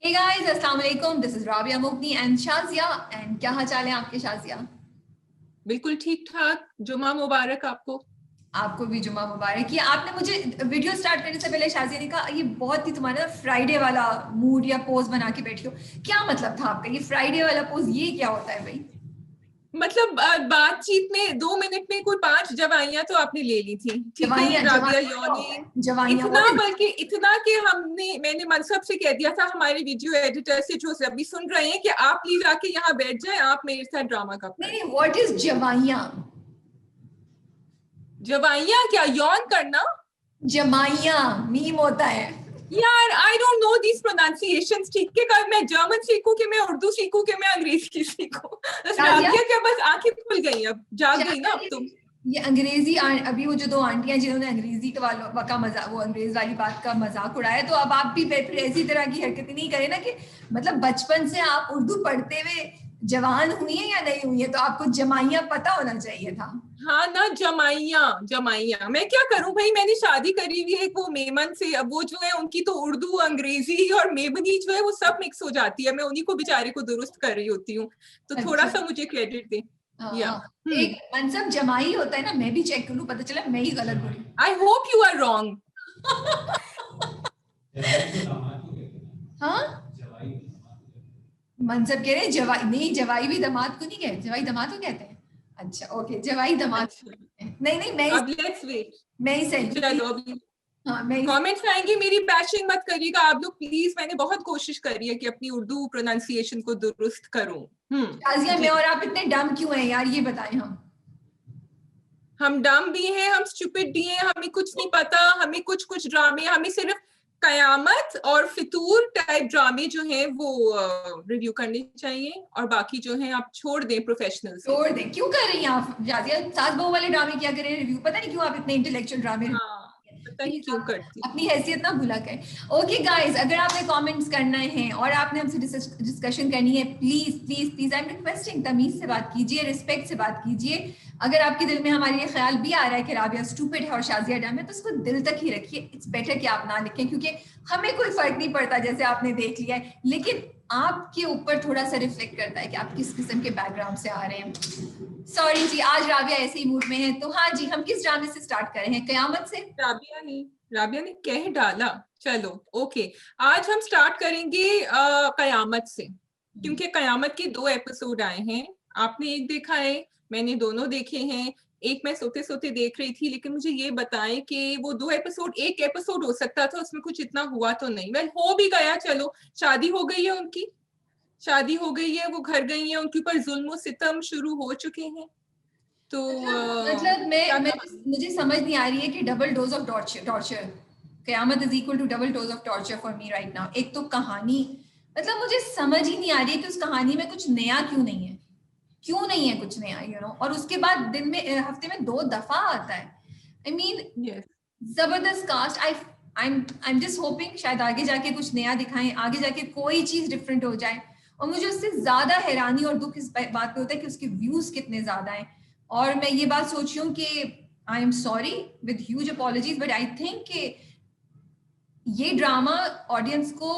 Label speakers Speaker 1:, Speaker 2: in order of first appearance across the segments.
Speaker 1: Hey guys, अस्सलाम वालेकुम. This is Rabia Mughni and Shazia. And क्या हाल चाल है आपके शाजिया?
Speaker 2: बिल्कुल ठीक ठाक. जुमा मुबारक आपको.
Speaker 1: आपको भी जुमा मुबारक. ये आपने मुझे वीडियो स्टार्ट करने से पहले शाजिया ने कहा ये बहुत ही तुम्हारा फ्राइडे वाला मूड या पोज बना के बैठी हो. क्या मतलब था आपका ये फ्राइडे वाला पोज? ये क्या होता है भाई?
Speaker 2: मतलब बातचीत में 2 मिनट में कोई 5 जवाइयां तो आपने ले ली थी. ठीक है राबिया योनी. इतना बल्कि इतना कि मैंने मनसब से कह दिया था हमारे वीडियो एडिटर से जो अभी सुन रहे हैं कि आप प्लीज आके यहाँ बैठ जाए, आप मेरे साथ ड्रामा कब करें.
Speaker 1: नहीं, व्हाट इज जवाइयां?
Speaker 2: जवाइयां क्या? यौन करना.
Speaker 1: जमाइयां मीम होता है
Speaker 2: यार. आई डोंट नो दिस प्रोनाउंसिएशंस. ठीक है, कल मैं जर्मन सीखूं कि मैं उर्दू सीखूं कि मैं अंग्रेजी सीखूं. राबिया क्या बस आंखें खुल गई, अब जाग गई ना अब तुम.
Speaker 1: ये अंग्रेजी अभी वो जो 2 आंटियां जिन्होंने अंग्रेजी का मजाक, वो अंग्रेज वाली बात का मजाक उड़ाया, तो अब आप भी फिर ऐसी तरह की हरकतें नहीं करें ना कि मतलब बचपन से आप उर्दू पढ़ते हुए जवान हुई है या नहीं हुई है, तो आपको जमाइयां पता होना चाहिए था.
Speaker 2: हाँ ना, जमाइयां. मैं क्या करूं भाई, मैंने शादी करी हुई है वो मेमन से. अब वो जो है उनकी तो उर्दू अंग्रेजी और मेमनी जो है वो सब मिक्स हो जाती है. मैं उन्हीं को बेचारे को दुरुस्त कर रही होती हूँ, तो थोड़ा सा मुझे क्रेडिट दे.
Speaker 1: एक मनसब जमाई होता है ना, मैं भी चेक करूं, पता चला मैं ही गलत बोली.
Speaker 2: I hope you are wrong.
Speaker 1: हाँ, मनसब कह रहे हैं जवाई नहीं, जवाई भी दामाद को नहीं कहते. जवाई दामाद को कहते हैं. अच्छा ओके, जवाई दामाद. नहीं मैं
Speaker 2: अब लेट्स वेट.
Speaker 1: मैं ही सही.
Speaker 2: चलो अभी
Speaker 1: हाँ,
Speaker 2: कमेंट्स आएंगे. मेरी बैशिंग मत करिएगा आप लोग प्लीज. मैंने बहुत कोशिश करी है कि अपनी उर्दू प्रोनाउंसिएशन को दुरुस्त करूं.
Speaker 1: शाजिया, मैं और आप इतने डम क्यों हैं यार, ये बताएं.
Speaker 2: हम डम भी हैं, हम स्टूपिड भी हैं, हमें कुछ नहीं पता. हमें कुछ ड्रामे, हमें सिर्फ कयामत और फितूर टाइप ड्रामे जो हैं वो रिव्यू करने चाहिए, और बाकी जो हैं आप छोड़ दें प्रोफेशनल्स.
Speaker 1: छोड़ दें? क्यों कर रही हैं आप शाजिया? सास बहू वाले ड्रामे क्या करें रिव्यू? पता नहीं क्यों आप इतने इंटेलेक्चुअल ड्रामे
Speaker 2: पता नहीं क्यों करती.
Speaker 1: अपनी हैसियत ना भूला कर. ओके गाइस, अगर आपने कमेंट्स करना है और आपने हमसे डिस्कशन करनी है, please please please I am requesting, तमीज से बात कीजिए, रिस्पेक्ट से बात कीजिए. अगर आपके दिल में हमारे ये ख्याल भी आ रहा है कि राबिया स्टूपिड है और शाजिया डम है, तो उसको दिल तक ही रखिए. इट्स बेटर कि आप ना लिखें, क्योंकि हमें कोई फर्क नहीं पड़ता, जैसे आपने देख लिया है, लेकिन आपके ऊपर थोड़ा सा रिफ्लेक्ट करता है कि आप किस किस्म के बैकग्राउंड से आ रहे हैं. सॉरी जी, आज राबिया ऐसे ही मूड में है. तो हाँ जी, हम किस ड्रामे से स्टार्ट कर रहे हैं? कयामत से.
Speaker 2: राबिया ने कह डाला. चलो ओके, आज हम स्टार्ट करेंगे कयामत से, क्योंकि कयामत के 2 एपिसोड आए हैं. आपने एक देखा है, मैंने दोनों देखे हैं. एक मैं सोते सोते देख रही थी, लेकिन मुझे ये बताएं कि वो 2 एपिसोड, एक एपिसोड हो सकता था, उसमें कुछ इतना हुआ तो नहीं. वेल हो भी गया, चलो शादी हो गई है उनकी, शादी हो गई है, वो घर गई है, उनके ऊपर जुल्म सितम शुरू हो चुके हैं. तो
Speaker 1: मतलब मुझे समझ नहीं आ रही है कि double dose of torture, Qayamat is equal to double dose of torture for me right now. एक तो कहानी, मतलब मुझे समझ ही नहीं आ रही है कि उस कहानी में कुछ नया क्यों नहीं है कुछ नया, और उसके बाद दिन में, हफ्ते में 2 दफा आता है. आई मीन जबरदस्त cast. I am just hoping शायद आगे जाके कुछ नया दिखाएं, आगे जाके कोई चीज डिफरेंट हो जाए. और मुझे उससे ज्यादा हैरानी और दुख इस बात पे होता है कि उसके व्यूज कितने ज्यादा हैं. और मैं ये बात सोच रही हूँ कि आई am sorry with huge apologies, but I think कि ये ड्रामा ऑडियंस को,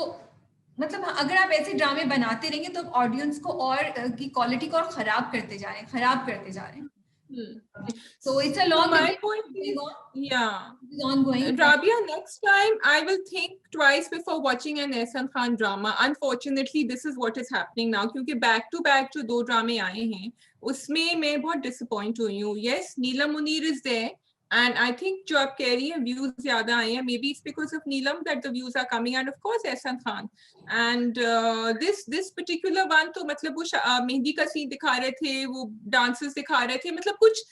Speaker 1: मतलब अगर आप ऐसे ड्रामे बनाते रहेंगे तो ऑडियंस को और की क्वालिटी को और खराब करते जा रहे हैं. So it's a long
Speaker 2: my point is,
Speaker 1: it's ongoing.
Speaker 2: Rabia, next time I will think twice before watching an Ehsan Khan drama. Unfortunately, this is what is happening now, क्योंकि back to back जो 2 ड्रामे आए हैं उसमें मैं बहुत disappoint हुई हूँ. Yes, Neelam Munir is there, and I think जो आप कह रही हैं views ज्यादा आए हैं, maybe it's because of Neelam that the views are coming, and of course Ehsan Khan. And this particular one तो मतलब वो मेहंदी का सीन दिखा रहे थे, वो डांसेस दिखा रहे थे, मतलब कुछ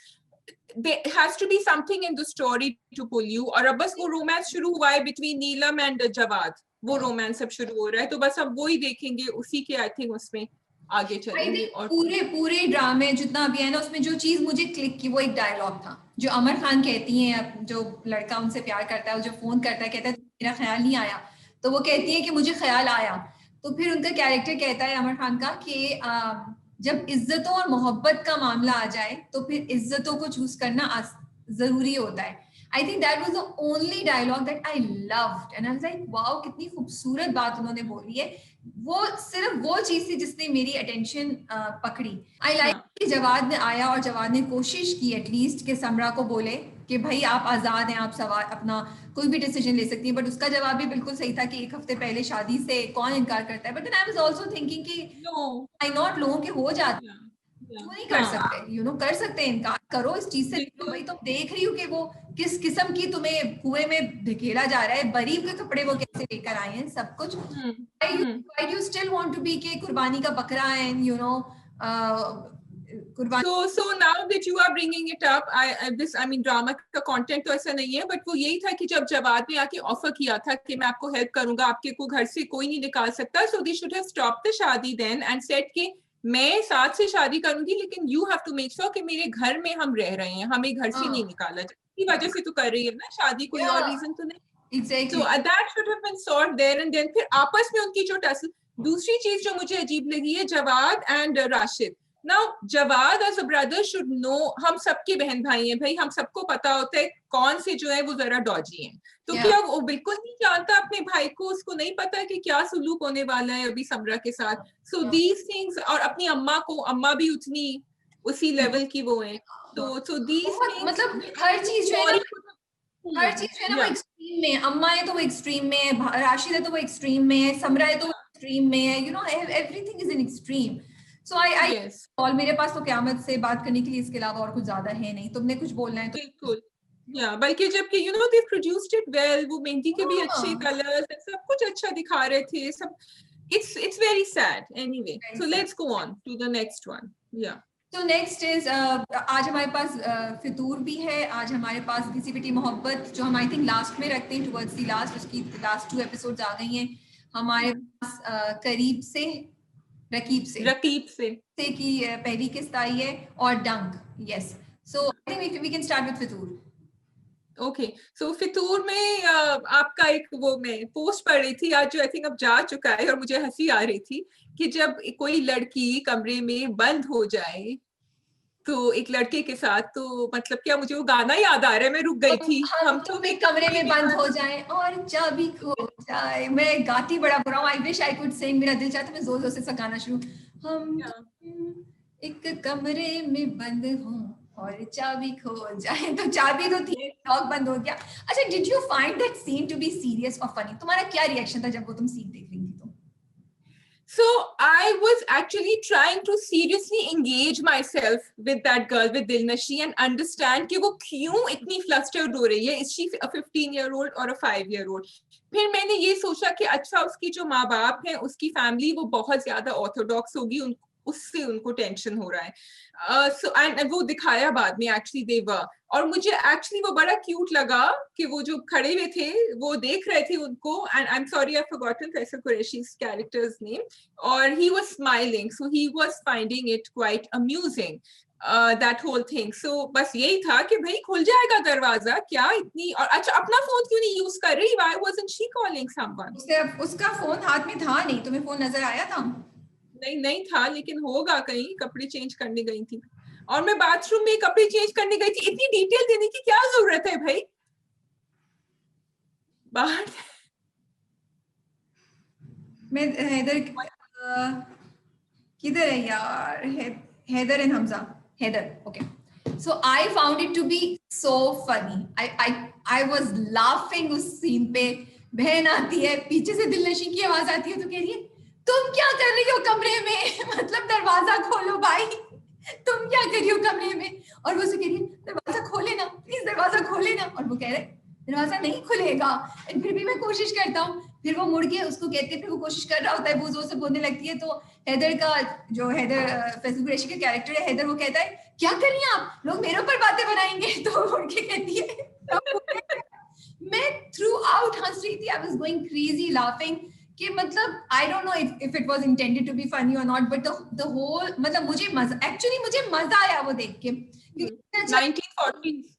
Speaker 2: there has to be something in the story to pull you. और अब बस वो रोमांस शुरू हुआ है between नीलम and जवाद, वो रोमांस अब शुरू हो रहा है, तो बस अब वो ही देखेंगे, उसी के आई थिंक उसमें आगे चलेंगे. और
Speaker 1: पूरे ड्रामे जितना भी है ना, उसमें जो चीज मुझे क्लिक की वो एक डायलॉग था जो अमर खान कहती हैं, जो लड़का उनसे प्यार करता है, जो फोन करता है, कहता है मेरा ख्याल नहीं आया, तो वो कहती है कि मुझे ख्याल आया. तो फिर उनका कैरेक्टर कहता है अमर खान का कि जब इज्जतों और मोहब्बत का मामला आ जाए तो फिर इज्जतों को चूज करना जरूरी होता है. I think that was the only dialogue that I loved and I was like wow कितनी खूबसूरत बात उन्होंने बोली है. वो सिर्फ वो चीज थी जिसने मेरी अटेंशन पकड़ी. I like कि जवाद ने आया और जवाद ने कोशिश की एटलीस्ट कि समरा को बोले कि भाई आप आजाद हैं, आप सवाल अपना कोई भी डिसीजन ले सकती हैं. बट उसका जवाब भी बिल्कुल सही था कि एक हफ्ते पहले शादी से कौन इनकार करता है. But then I was also thinking कि आई नॉट लोगों के हो जाते हैं, क्यों नहीं कर सकते, यू नो कर सकते हैं, इनकार करो इस चीज से. तो भाई तुम देख रही हो कि वो किस किस्म की तुम्हें कुएं में धकेला जा रहा है, बरीब के कपड़े वो कैसे लेकर आए हैं, सब कुछ. Why do you still want to be के कुर्बानी का बकरा and you know
Speaker 2: So now that you are bringing it up, I mean drama का content तो ऐसा नहीं है, but वो यही था कि जब जवाद ने आके ऑफर किया था कि मैं आपको हेल्प करूंगा, आपके को घर से कोई नहीं निकाल सकता, so they should have stopped the शादी then and said कि मैं साथ से शादी करूंगी लेकिन you have to make sure कि मेरे घर में हम रह रहे हैं, हमें घर से नहीं निकाला जाए. इसी वजह से तो कर रही है ना शादी, कोई और रीजन तो नहीं.
Speaker 1: Exactly.
Speaker 2: So that should have been solved there and then. फिर आपस में उनकी जो टसल. दूसरी चीज जो मुझे अजीब लगी है Jawad and Rashid. Now Jawad as a brother should know, हम सबके बहन भाई हैं भाई, हम सबको पता होता है कौन से जो है वो जरा डॉजी हैं. तो क्या वो बिल्कुल नहीं जानता अपने भाई को, उसको नहीं पता कि क्या सलूक होने वाला है अभी समरा के साथ. So these things, और अपनी अम्मा को, अम्मा भी उतनी उसी लेवल की वो है. तो these things,
Speaker 1: मतलब हर चीज जो है ना, हर चीज जो है ना वो एक्सट्रीम में. अम्मा है तो वो एक्सट्रीम में है, राशिद है तो वो एक्सट्रीम में है, समरा है तो वो एक्सट्रीम में है, you know everything is in extreme. So I और मेरे पास तो क़यामत से बात करने के लिए इसके अलावा और कुछ ज्यादा है नहीं. तुमने कुछ बोलना है तो
Speaker 2: बिल्कुल. या बल्कि जबकि you know they produced it well, वो मेहंदी के भी अच्छे कलर्स, सब कुछ अच्छा दिखा रहे थे सब. It's very sad anyway. So let's go on to the next one. Yeah.
Speaker 1: So next is आज हमारे पास फितूर भी है. आज हमारे पास घिसी पिटी मोहब्बत जो हम आई थिंक लास्ट में रखते हैं, टुवर्ड्स द लास्ट, उसकी लास्ट 2 एपिसोड्स आ गई हैं. हमारे पास करीब से रकीब से की पहली किस्त आई है और Dunk. Yes, so I think we can start with Fitoor.
Speaker 2: Okay, so Fitoor में आपका एक वो मैं पोस्ट पढ़ रही थी आज जो आई थिंक अब जा चुका है और मुझे हंसी आ रही थी कि जब कोई लड़की कमरे में बंद हो जाए तो एक लड़के के साथ, तो मतलब क्या मुझे वो गाना याद आ रहा है, मैं रुक गई थी.
Speaker 1: हम तो भी कमरे में बंद हो जाए और चाबी खो जाए. मैं गाती बड़ा बुरा हूँ, I wish I could sing. मेरा दिल चाहता मैं जोर जोर से गाना शुरू. हम एक कमरे में बंद हों और चाबी खो जाए. तो चाबी तो थी, लॉक बंद हो गया. अच्छा, did you find that scene to be serious और फनी? तुम्हारा क्या रिएक्शन था जब वो तुम सीन देख रही थी?
Speaker 2: So I was actually trying to seriously engage myself with that girl, with Dilnashi, and understand कि वो क्यों इतनी flustered हो रही है. Is she a 15-year-old or a 5-year-old? फिर मैंने ये सोचा कि अच्छा उसकी जो माँ बाप है, उसकी फैमिली वो बहुत ज्यादा ऑर्थोडॉक्स होगी, उससे उनको टेंशन हो रहा है. So and वो दिखाया बाद में actually they were. और मुझे एक्चुअली वो बड़ा क्यूट लगा कि वो जो खड़े हुए थे वो देख रहे थे उनको. And I am sorry I forgotten Faisal Qureshi's characters name. और he was smiling, so he was finding it quite amusing, that whole thing. So बस यही था कि भाई खुल जाएगा दरवाजा, क्या इतनी. और अच्छा अपना फोन क्यों नहीं यूज कर रही? Why wasn't she calling someone?
Speaker 1: उसका फोन हाथ में था नहीं. तुम्हें फोन नजर आया था?
Speaker 2: नहीं था, लेकिन होगा कहीं. कपड़े चेंज करने गई थी और मैं बाथरूम में कपड़े चेंज करने गई थी. इतनी डिटेल देने की क्या जरूरत है भाई? बाहर
Speaker 1: मैं हैदर किधर है यार? Haider and Hamza. Haider, okay. So I found it to be so funny. I was laughing उस सीन पे. बहन आती है, पीछे से दिलनशी की आवाज आती है तो कह रही है तुम क्या कर रही हो कमरे में? मतलब दरवाजा खोलो भाई, तुम क्या कर रही हो कमरे में? और वो उसे कह रही है दरवाजा खोले ना प्लीज, दरवाजा खोले ना. और वो कह रहे दरवाजा नहीं खुलेगा. फिर भी मैं कोशिश करता हूँ. फिर वो मुड़ के उसको कहते हैं, फिर वो कोशिश कर रहा होता है, वो जोर से बोलने लगती है. तो हैदर का जो हैदर फैसल कुरैशी का कैरेक्टर है हैदर, वो कहता है क्या कर रही हैं आप लोग, मेरे ऊपर बातें बनाएंगे. तो मुड़ के कहती है मैं थ्रू आउट हंस रही थी. I was going crazy laughing कि मतलब I don't know if it was intended to be funny और नॉट, बट द होल मतलब मुझे मजा आया वो देख के.
Speaker 2: 1940s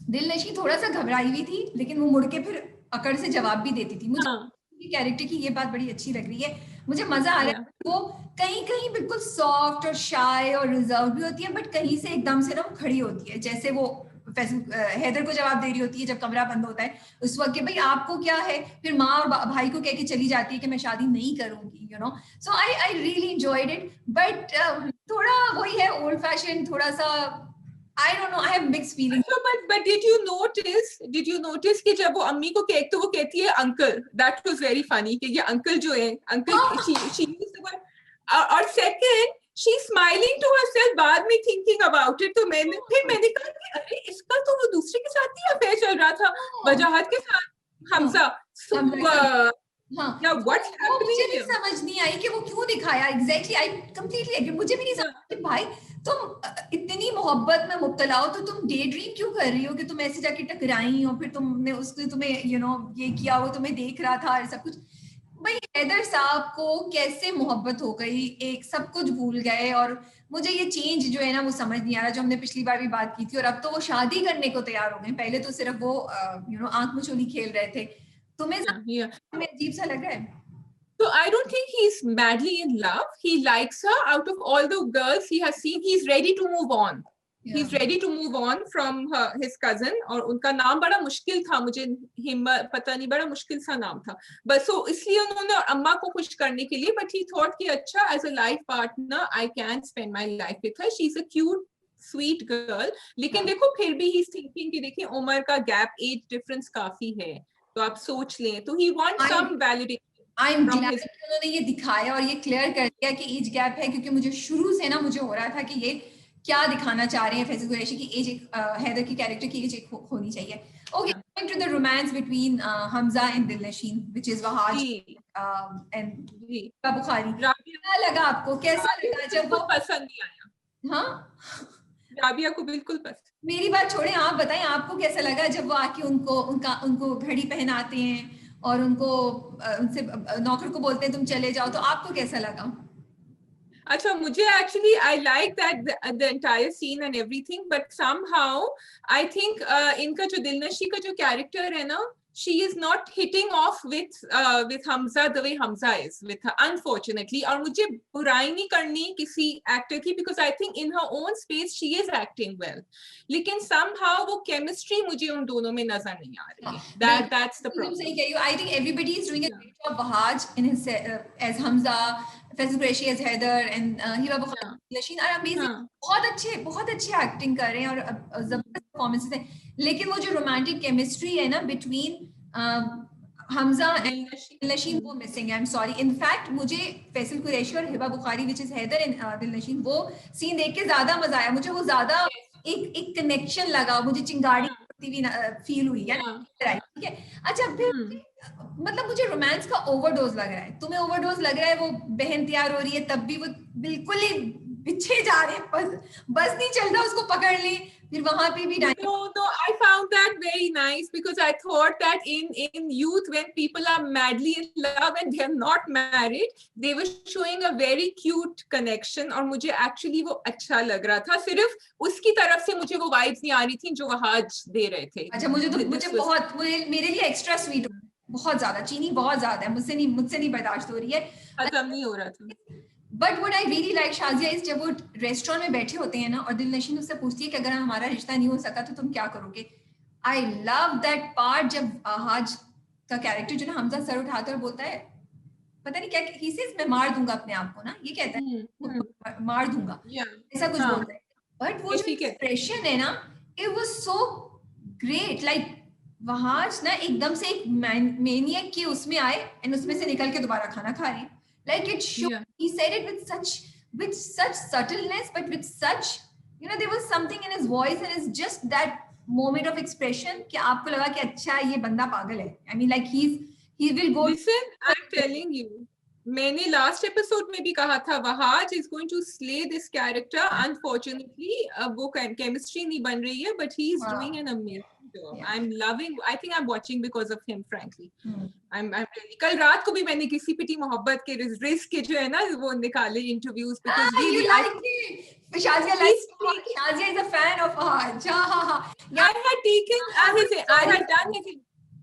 Speaker 1: दिलनशी थोड़ा सा घबराई हुई थी, लेकिन वो मुड़ के फिर अकड़ से जवाब भी देती थी. मुझे कैरेक्टर की ये बात बड़ी अच्छी लग रही है. मुझे मजा आ रहा है. वो कहीं कहीं बिल्कुल सॉफ्ट और शाय और रिजर्व भी होती है, बट कहीं से एकदम से ना वो खड़ी होती है, जैसे वो हैदर को जवाब दे रही होती है जब कमरा बंद होता है उस वक्त कि भाई आपको क्या है, फिर माँ और भाई को कह के चली जाती है कि मैं शादी नहीं करूंगी, you know. So I really enjoyed it, but थोड़ा वही है ओल्ड फैशन, थोड़ा सा I don't know, I have mixed feelings.
Speaker 2: So, but did you notice कि जब वो अम्मी को केक तो वो कहती है uncle, that was very funny कि ये अंकल जो है uncle she used the word, और second she smiling to herself बाद में thinking about it, तो मैंने कहा कि अरे इसका तो वो दूसरे के साथ ही अफेयर चल रहा था वजाहत के साथ हमजा. Now what's happening?
Speaker 1: मुझे नहीं समझ नहीं आई कि वो क्यों दिखाया exactly. I completely agree. मुझे भी नहीं समझ कि भाई तुम इतनी मोहब्बत में मुब्तला हो तो तुम डे ड्रीम क्यों कर रही हो कि तुम ऐसे जाके टकराई और फिर तुमने उसने तुम्हें यू नो ये किया, वो तुम्हें देख रहा था और सब कुछ. भाई हैदर साहब को कैसे मोहब्बत हो गई, एक सब कुछ भूल गए, और मुझे ये चेंज जो है ना वो समझ नहीं आ रहा, जो हमने पिछली बार भी बात की थी. और अब तो वो शादी करने को तैयार हो गए, पहले तो सिर्फ वो यू नो आंख मिचोली खेल रहे थे. तुम्हें अजीब सा लग रहा है?
Speaker 2: So I don't think he's madly in love. He likes her. Out of all the girls he has seen, he's ready to move on. Yeah. He's ready to move on from his cousin. और उनका नाम बड़ा मुश्किल था, मुझे पता नहीं, बड़ा मुश्किल सा नाम था. बस so इसलिए उन्होंने अम्मा को खुश करने के लिए, but he thought कि अच्छा as a life partner I can spend my life with her. She's a cute sweet girl. लेकिन देखो फिर भी he's thinking कि देखिए उम्र का gap, age difference काफी है, तो आप सोच लें. तो he wants some validation.
Speaker 1: I'm glad कि उन्होंने ये दिखाया और ये क्लियर कर दिया कि एज गैप है, क्योंकि मुझे शुरू से ना मुझे हो रहा था कि ये क्या दिखाना चाह रहे हैं फैसल कुरैशी की एज, हैदर की कैरेक्टर की एज होनी चाहिए. Okay, going to the romance between Hamza and Dilnasheen which is Wahaj and Hiba Bukhari. क्या लगा आपको, कैसा लगा जब वो?
Speaker 2: पसंद नहीं आया.
Speaker 1: हाँ,
Speaker 2: राबिया को बिल्कुल पसंद.
Speaker 1: मेरी बात छोड़ें, आप बताएं आपको कैसा लगा जब वो आके उनको घड़ी पहनाते हैं और उनको उनसे नौकर को बोलते हैं तुम चले जाओ, तो आपको कैसा लगा?
Speaker 2: अच्छा, मुझे actually I like that the entire scene and everything, but somehow I think इनका जो दिलनशी का जो character है ना, she is not hitting off with Hamza the way Hamza is with her, unfortunately. और मुझे बुराई नहीं करनी किसी actor की, because I think in her own space she is acting well. लेकिन somehow वो chemistry मुझे उन दोनों में नजर नहीं आ रही है. That's the problem.
Speaker 1: सही कह रही हो. I think everybody is doing a great job. Wahaj in his as Hamza, Faisal Qureshi as Haider, and Hiba Bukhari, Lashin are amazing. बहुत अच्छे एक्टिंग कर रहे हैं और जबरदस्त परफॉर्मेंसेस हैं. लेकिन वो जो रोमांटिक केमिस्ट्री है ना बिटवीन हमजा एंड दिलनशीन, वो मिसिंग है. आई एम सॉरी. इनफैक्ट मुझे फैसल कुरैशी और Hiba Bukhari which is Haider and Dilnasheen, वो सीन देख के ज्यादा मजा आया. मुझे वो ज्यादा एक कनेक्शन लगा, मुझे चिंगारी फील हुई है. ठीक है. अच्छा, फिर मतलब मुझे रोमांस का ओवरडोज लग रहा है. तुम्हें ओवरडोज लग रहा है? वो बहन तैयार हो रही है तब भी वो बिल्कुल ही पीछे जा रहे हैं, बस नहीं चल रहा उसको पकड़ ले. फिर वहां पे भी
Speaker 2: no, I found that very nice, because I thought that in youth when people are madly in love and they are not married, they were showing a very cute connection, और मुझे actually वो अच्छा लग रहा था. सिर्फ उसकी तरफ से मुझे वो vibes नहीं आ रही थी जो वहाज दे रहे थे.
Speaker 1: अच्छा, मुझे मेरे लिए एक्स्ट्रा स्वीट, बहुत ज्यादा चीनी, बहुत ज्यादा है, मुझसे नहीं बर्दाश्त हो रही है,
Speaker 2: खत्म नहीं हो रहा था.
Speaker 1: But what I really like Shazia is जब वो रेस्टोरेंट में बैठे होते हैं ना और दिलनशीन उससे पूछती है कि अगर हमारा रिश्ता नहीं हो सका तो तुम क्या करोगे. आई लव दैट पार्ट जब हाज का कैरेक्टर जो ना हमजा सर उठाता है और बोलता है, पता नहीं क्या, ही सेज मैं मार दूंगा अपने आप को ना, ये कहता है मार दूंगा, ऐसा कुछ बोलता है. बट वो जो एक्सप्रेशन है ना, it was so great. Like Wahaj ना एकदम से एक मैनियक की उसमें आए एंड उसमें से निकल के दोबारा खाना खा रही. Like it showed, he said it with such subtleness, but with such, you know, there was something in his voice and it's just that moment of expression कि आपको लगा कि अच्छा ये बंदा पागल है. I mean, like he will go.
Speaker 2: Listen, I'm telling you, मैंने लास्ट एपिसोड में भी कहा था Wahaj is going to slay this character. Unfortunately, वो chemistry नहीं बन रही है, but he is doing an amazing job. I'm loving. I think I'm watching because of him, frankly. I'm really. कल रात को भी मैंने किसी पिटी मोहब्बत के रिस्क के जो है ना वो निकाले interviews, because
Speaker 1: really like it. Shazia is a fan of Wahaj.
Speaker 2: I had done his.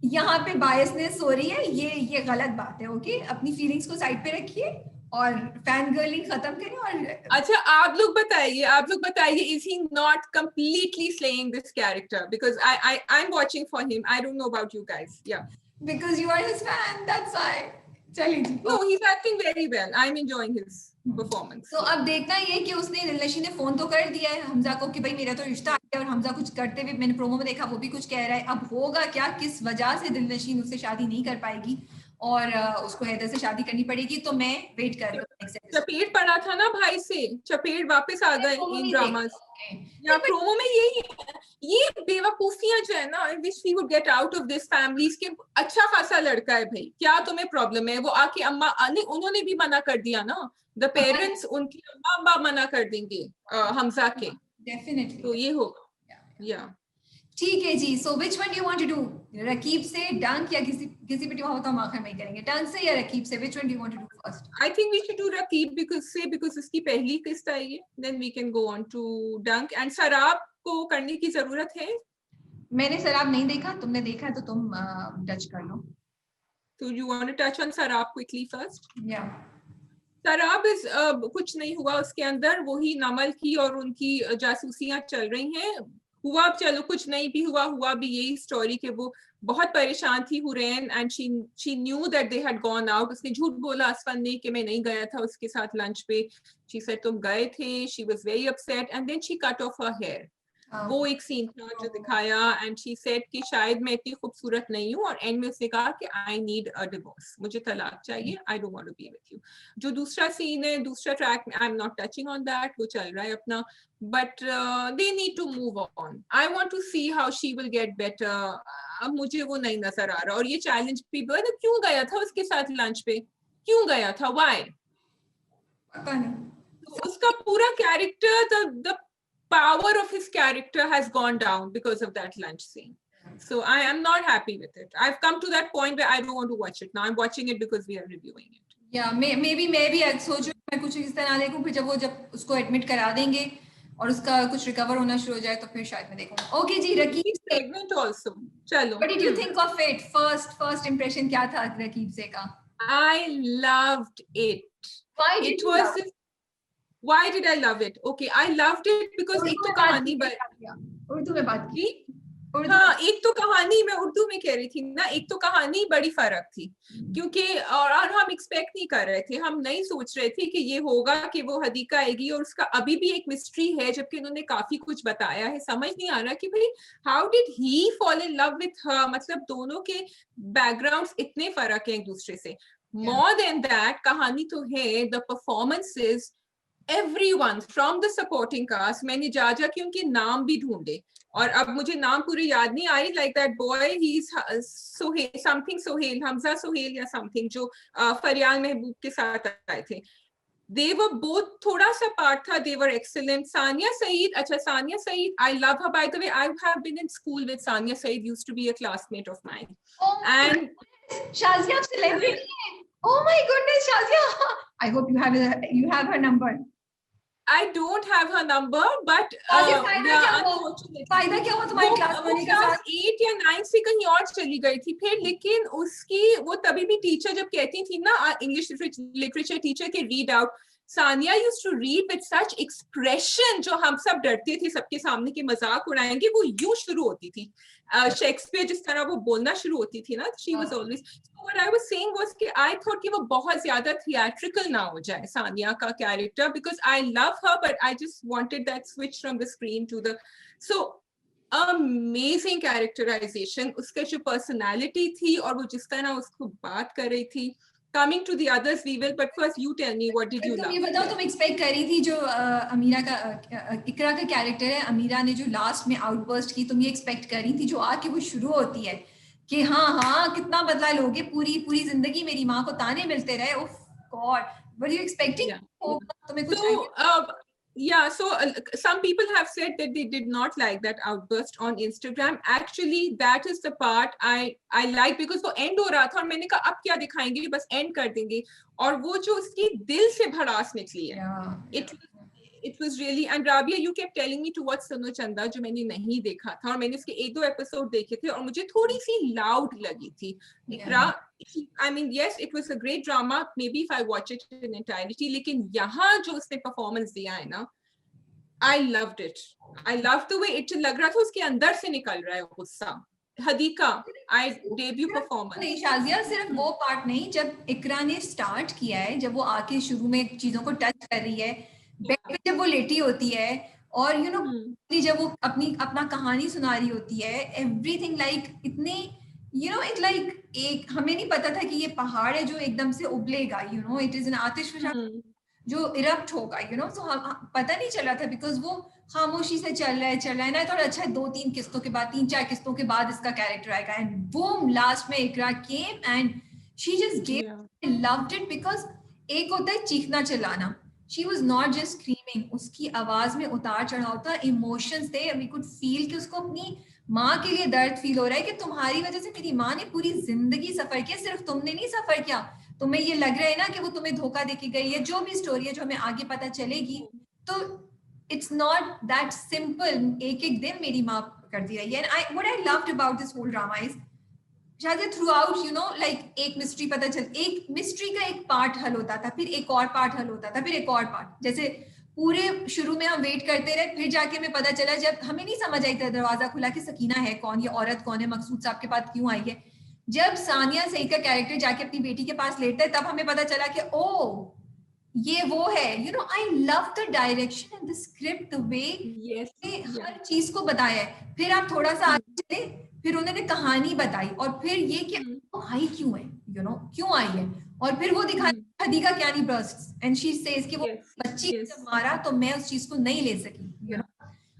Speaker 1: यहाँ पे बायसनेस हो रही है, ये गलत बात है. ओके, अपनी फीलिंग्स को साइड पे रखिए और फैन गर्लिंग खत्म करें और
Speaker 2: अच्छा आप लोग बताइए is he not completely slaying this character? Because I'm watching for him. I don't know about you guys. Yeah.
Speaker 1: because you are his fan, that's why. चलिए जी.
Speaker 2: No, he's acting very well. I'm enjoying his performance.
Speaker 1: तो अब देखना ये कि उसने दिलनशी ने phone तो कर दिया है हमजा को कि भाई मेरा तो रिश्ता आ गया, और हमजा कुछ करते हुए मैंने प्रोमो में देखा वो भी कुछ कह रहा है. अब होगा क्या, किस वजह से दिलनशीन उससे शादी नहीं कर पाएगी और उसको हैदर से शादी करनी पड़ेगी. तो मैं वेट कर रही हूँ.
Speaker 2: चपेट पड़ा था ना भाई से, चपेट वापस आ गए इन ड्रामास. या प्रोमो में यही है, ये बेवकूफियां जो है ना, I wish we would get out of this families के. अच्छा खासा लड़का है भाई, क्या तुम्हें प्रॉब्लम है? वो आके अम्मा उन्होंने भी मना कर दिया ना, द पेरेंट्स उनकी अम्मा मना कर देंगे हमजा के.
Speaker 1: डेफिनेटली.
Speaker 2: तो ये होगा. या
Speaker 1: ठीक है जी. So which one do you want to do? Raqeeb से डंक या किसी पे हो तो हम आखिर में करेंगे. डंक से या रकीब से? Which one do you want to do first?
Speaker 2: I think we should do Rakib because इसकी पहली किस्त आई है. Then we can go on to Dunk. And सराब को करने की जरूरत है.
Speaker 1: मैंने सराब नहीं देखा, तुमने देखा है तो तुम टच कर लो.
Speaker 2: So you want to touch on सराब quickly first?
Speaker 1: Yeah.
Speaker 2: सराब इज कुछ नहीं हुआ उसके अंदर, वही नमल की और उनकी जासूसियां चल रही हैं. हुआ चलो कुछ नहीं भी हुआ भी यही स्टोरी कि वो बहुत परेशान थी Hurain and she knew that they had gone out. उसने झूठ बोला असफन ने कि मैं नहीं गया था उसके साथ लंच पे. शी सेड तुम गए थे. She was very upset and then she cut off her hair. वो एक सीन था जो दिखाया एंड शी सेड कि शायद मैं इतनी खूबसूरत नहीं हूँ, और एंड में उसने कहा कि आई नीड अ डिवोर्स, मुझे तलाक चाहिए, I don't want to be with you. जो दूसरा सीन है, दूसरा track, I am not touching on that, वो चल रहा है अपना. But they need to move on. I want to see how she will get better. अब मुझे वो नहीं नजर आ रहा. और ये चैलेंज भी तो क्यों गया था उसके साथ लंच पे, क्यों गया था? Why?
Speaker 1: पता नहीं.
Speaker 2: उसका पूरा character, the power of his character has gone down because of that lunch scene. So I am not happy with it. I've come to that point where I don't want to watch it now. I'm watching it because we are reviewing it.
Speaker 1: Yeah, maybe मैं भी सोच रही हूँ मैं कुछ इस तरह देखूं, फिर जब उसको एडमिट करा देंगे और उसका कुछ रिकवर होना शुरू हो जाए तो फिर शायद मैं देखूंगा. ओके जी. Raqib
Speaker 2: pregnant also. चलो.
Speaker 1: What did you think of it? First impression क्या था रकीब से का?
Speaker 2: I loved it.
Speaker 1: Why did
Speaker 2: it
Speaker 1: you
Speaker 2: was
Speaker 1: love it?
Speaker 2: Why did I love it? Okay, I loved it because एक तो कहानी
Speaker 1: उर्दू में बात की.
Speaker 2: हाँ, एक तो कहानी, मैं उर्दू में कह रही थी ना, एक तो कहानी बड़ी फर्क थी क्योंकि और हम एक्सपेक्ट नहीं कर रहे थे, हम नहीं सोच रहे थे कि ये होगा कि वो हदीका आएगी और उसका अभी भी एक मिस्ट्री है, जबकि उन्होंने काफी कुछ बताया है. समझ नहीं आ रहा कि भाई how did he fall in love with her. मतलब दोनों के बैकग्राउंड्स इतने फर्क है एक दूसरे से. मोर देन दैट, कहानी तो है, the performances, everyone from the supporting cast. मैंने जा के उनके नाम भी ढूंढे और अब मुझे नाम पूरे याद नहीं आ रही. like that boy, he's Sohail, something Sohail, Hamza Sohail या something, जो फरियाल महबूब के साथ आए थे. They were both, थोड़ा सा पार्ट था, they were excellent. Sania Saeed, अच्छा Sania Saeed, I love her. By the way, I have been in school with Sania Saeed, used to be a classmate of mine.
Speaker 1: Oh
Speaker 2: and
Speaker 1: Shazia celebrity. Oh my goodness, Shazia. I hope you have her number.
Speaker 2: I don't have her number, but
Speaker 1: फायदा क्या हुआ तुम्हारी class में?
Speaker 2: Class 8 या 9 से कहीं और चली गई थी फिर. लेकिन उसकी वो तभी भी टीचर जब कहती थी ना, इंग्लिश लिटरेचर टीचर के read out, Sania used to read with such expression, जो हम सब डरते थे सबके सामने कि मजाक उड़ाएंगे, वो यूं शुरू होती थी. शेक्सपियर जिस तरह वो बोलना शुरू होती थी ना, she was always. What I was saying was कि I thought कि वो बहुत ज्यादा theatrical ना हो जाए सानिया का character, because I love her but I just wanted that switch from the screen to the. So amazing characterization, उसका जो personality थी और वो जिस तरह उसको बात कर रही थी. Coming to the others we will, but first you tell me what did you love?
Speaker 1: ये बताओ, तुम एक्सपेक्ट कर रही थी जो अमीरा का इकरा का कैरेक्टर है, अमीरा ने जो लास्ट में आउटबर्स्ट की, तुम ये एक्सपेक्ट कर रही थी जो आके वो शुरू होती है कि हाँ कितना बदला लोगे, पूरी जिंदगी मेरी माँ को ताने मिलते रहे. ओह गॉड, वर यू एक्सपेक्टिंग? तुम्हें कुछ
Speaker 2: Yeah, so some people have said that they did not like that outburst on Instagram. Actually, that is the part I like, because वो end हो रहा था और मैंने कहा अब क्या दिखाएंगे, बस end कर देंगे, और वो जो उसकी दिल से भड़ास निकली है, It was really, and Rabia, you kept telling me to watch Sunu Chanda, जो मैंने नहीं देखा था, और मैंने उसके 1-2 एपिसोड देखे थे और मुझे थोड़ी सी loud लगी थी. इकरा, I mean, yes, it was a great drama. Maybe if I watch it in entirety, लेकिन यहाँ जो उसने performance दिया है ना, I loved it. I loved the way it लग रहा था उसके अंदर से निकल रहा है गुस्सा. Hadika, I debut performance.
Speaker 1: नहीं शाजिया, सिर्फ वो पार्ट नहीं, जब इकरा ने स्टार्ट किया है, जब वो आके शुरू में चीजों को टच कर रही है, बेड पे जब वो लेटी होती है और यू नो जब वो अपना कहानी सुना रही होती है, एवरीथिंग लाइक इतने यू नो इट लाइक एक हमें नहीं पता था कि ये पहाड़ है जो एकदम से उबलेगा, you know it is an आतिशफशा जो इरप्ट होगा, यू नो. सो पता नहीं चला था बिकॉज वो खामोशी से चल रहा है ना. थोड़ा अच्छा 2-3 किस्तों के बाद, 3-4 किस्तों के बाद इसका कैरेक्टर आएगा, एंड वो लास्ट में Iqra came and she just gave. I loved it because एक होता है चीखना चिल्लाना, she was not just screaming, उसकी आवाज में उतार चढ़ाव था, इमोशंस थे, वी कुड फील कि उसको अपनी माँ के लिए दर्द फील हो रहा है कि तुम्हारी वजह से मेरी माँ ने पूरी जिंदगी सफर किया, सिर्फ तुमने नहीं सफर किया, तुम्हें ये लग रहा है ना कि वो तुम्हें धोखा देके गई है, जो भी स्टोरी है जो हमें आगे पता चलेगी, तो इट्स नॉट दैट सिंपल. एक एक दिन मेरी माँ करती रही है. And what I loved about this whole drama is शायद throughout you know like एक मिस्ट्री पता चल, एक मिस्ट्री का एक पार्ट हल होता था, फिर एक और पार्ट हल होता था, फिर एक और पार्ट. जैसे पूरे शुरू में हम वेट करते रहे, फिर जाके हमें पता चला, जब हमें नहीं समझ आई था दरवाजा खुला कि सकीना है कौन, ये औरत कौन है, मकसूद साहब के पास क्यों आई है. जब सानिया सईद का कैरेक्टर जाके अपनी बेटी के पास लेटता है, तब हमें पता चला कि ओ ये वो है. You know I love the direction and the script, the way हर चीज को बताया है. फिर आप थोड़ा सा आगे चले, फिर उन्होंने कहानी बताई, और फिर ये कि आई क्यों है, यू नो क्यों आई है, और फिर वो दिखा हदीका क्या नहीं बर्स्ट एंड शी सेज कि वो बच्ची जब मारा तो मैं उस चीज को नहीं ले सकी, यू नो.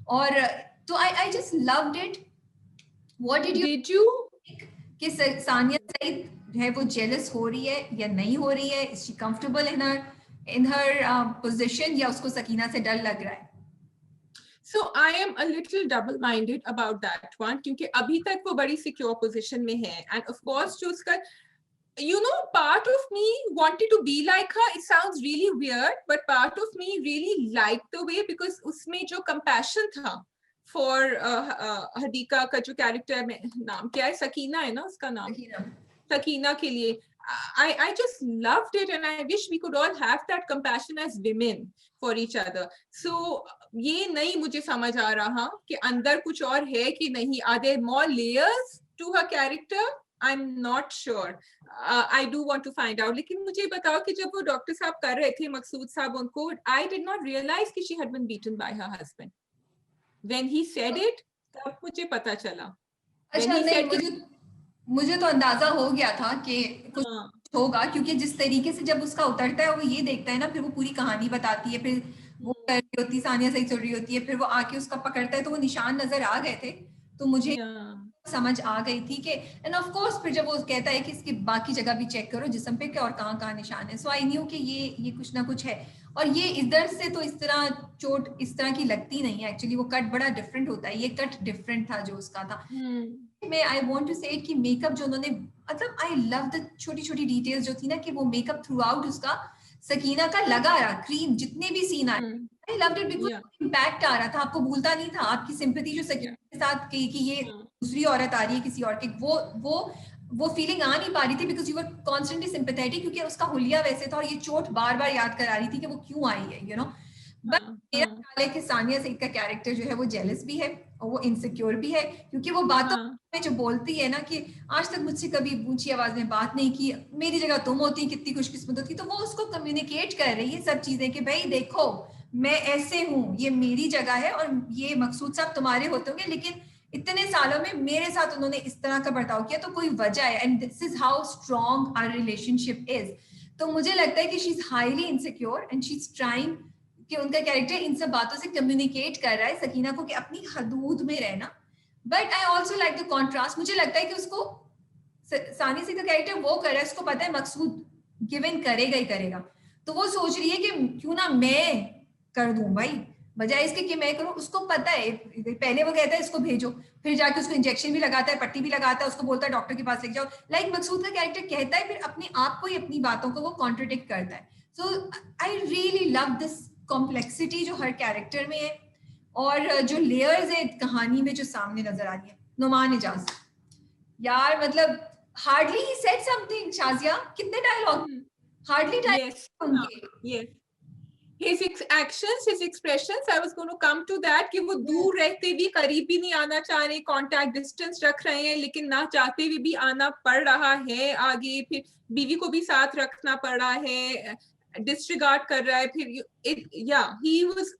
Speaker 1: और तो I just loved it. What did you कि सानिया सईद है वो जेलस हो रही है या नहीं हो रही है, is she comfortable in her position, या उसको सकीना से डर लग रहा है?
Speaker 2: So I am a little double-minded about that one, क्योंकि अभी तक वो बड़ी secure position में है, and of course जो उसका you know part of me wanted to be like her. It sounds really weird, but part of me really liked the way, because उसमें जो compassion था for हदीका का जो character में, नाम क्या है, सकीना है ना उसका नाम, सकीना के लिए, I just loved it, and I wish we could all have that compassion as women for each other. So ये नहीं मुझे समझ आ रहा कि अंदर कुछ और है कि नहीं. Are there more layers to her character? I'm not sure. I do want to find out. लेकिन मुझे बताओ कि जब वो डॉक्टर साहब कर रहे थे, मकसूद साहब उनको, I did not realize कि she had been beaten by her husband. When he said it, तब मुझे पता चला.
Speaker 1: अच्छा नहीं, मुझे तो अंदाजा हो गया था कि कुछ होगा, क्योंकि जिस तरीके से जब उसका उतरता है, वो ये देखता है ना, फिर वो पूरी कहानी बताती है, फिर वो कर रही होती, सानिया सही चल रही होती है, फिर वो आके उसका पकड़ता है, तो वो निशान नजर आ गए थे, तो मुझे समझ आ गई थी कि, एंड ऑफ कोर्स फिर जब वो कहता है कि इसकी बाकी जगह भी चेक करो जिस्म पे कि और कहाँ निशान है, सो आई न्यू कि ये कुछ ना कुछ है. और ये इधर से तो इस तरह चोट इस तरह की लगती नहीं है, एक्चुअली वो कट बड़ा डिफरेंट होता है, ये कट डिफरेंट था जो उसका था. मैं आई वांट टू से कि मेकअप जो उन्होंने, मतलब आई लव द छोटी छोटी डिटेल्स जो थी ना, कि वो मेकअप थ्रू आउट उसका सकीना का लगा रहा, क्रीम जितने भी सीन आए, I loved it because impact आ रहा था, आपको भूलता नहीं था, आपकी सिंपैथी जो सकीना के साथ कि ये दूसरी औरत आ रही है किसी और के, वो फीलिंग आ नहीं पा रही थी, because you were constantly sympathetic, क्योंकि उसका हुलिया वैसे था, और ये चोट बार बार याद करा रही थी कि वो क्यों आई है, यू नो. बट मेरा ख्याल है कि सानिया सईद का कैरेक्टर जो है वो जेलस भी है और वो इनसिक्योर भी है, क्योंकि वो बातों में जो बोलती है ना कि आज तक मुझसे कभी ऊंची आवाज में बात नहीं की, मेरी जगह तुम होती, कितनी खुशकिस्मत होती, तो वो उसको कम्युनिकेट कर रही है सब चीजें कि भाई देखो मैं ऐसे हूँ, ये मेरी जगह है, और ये मकसूद साहब तुम्हारे होते होंगे, लेकिन इतने सालों में मेरे साथ उन्होंने इस तरह का बर्ताव किया, तो कोई वजह है, and this is how strong our relationship is. तो मुझे लगता है कि she is highly insecure and she is trying कि उनका कैरेक्टर इन सब बातों से कम्युनिकेट कर रहा है सकीना को कि अपनी हदूद में रहना. But I also like the contrast. मुझे लगता है कि उसको सानिया सईद का कैरेक्टर वो कर रहा है, उसको पता है मकसूद गिव इन करेगा ही करेगा, तो वो सोच रही है कि क्यों ना मैं कर दूं भाई, बजाय इसके कि मैं करूं. उसको पता है, पहले वो कहता है इसको भेजो, फिर जाके उसको इंजेक्शन भी लगाता है, पट्टी भी लगाता है, उसको बोलता है डॉक्टर के पास लेके जाओ. लाइक मकसूद का कैरेक्टर कहता है, फिर अपने आप को ही अपनी बातों को वो कॉन्ट्रडिक्ट करता है. So I really love this complexity जो हर कैरेक्टर में है और जो लेयर्स है कहानी में जो सामने नजर आ रही है। नुमान इजाज यार मतलब hardly he said something. Shazia कितने डायलॉग, हार्डली डायलॉग उनके।
Speaker 2: yes his actions, his expressions, I was going to come to that कि वो दूर रहते भी करीब भी नहीं आना चाह रहे, कांटेक्ट डिस्टेंस रख रहे हैं, लेकिन ना चाहते हुए भी आना पड़ रहा है आगे, फिर बीवी को भी साथ रखना पड़ रहा है, डिसरिगार्ड कर रहा है, फिर he was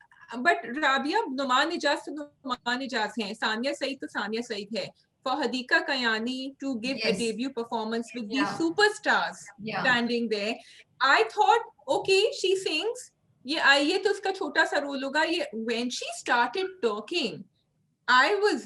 Speaker 2: but Rabia Numan Ijaz तो नुमान इजाज हैं, सानिया सईद तो सानिया सईद है. For Hadika Kayani to give a debut performance with these superstars standing there, I thought, okay, she sings. ये तो उसका छोटा सा रोल होगा. When she started talking, I was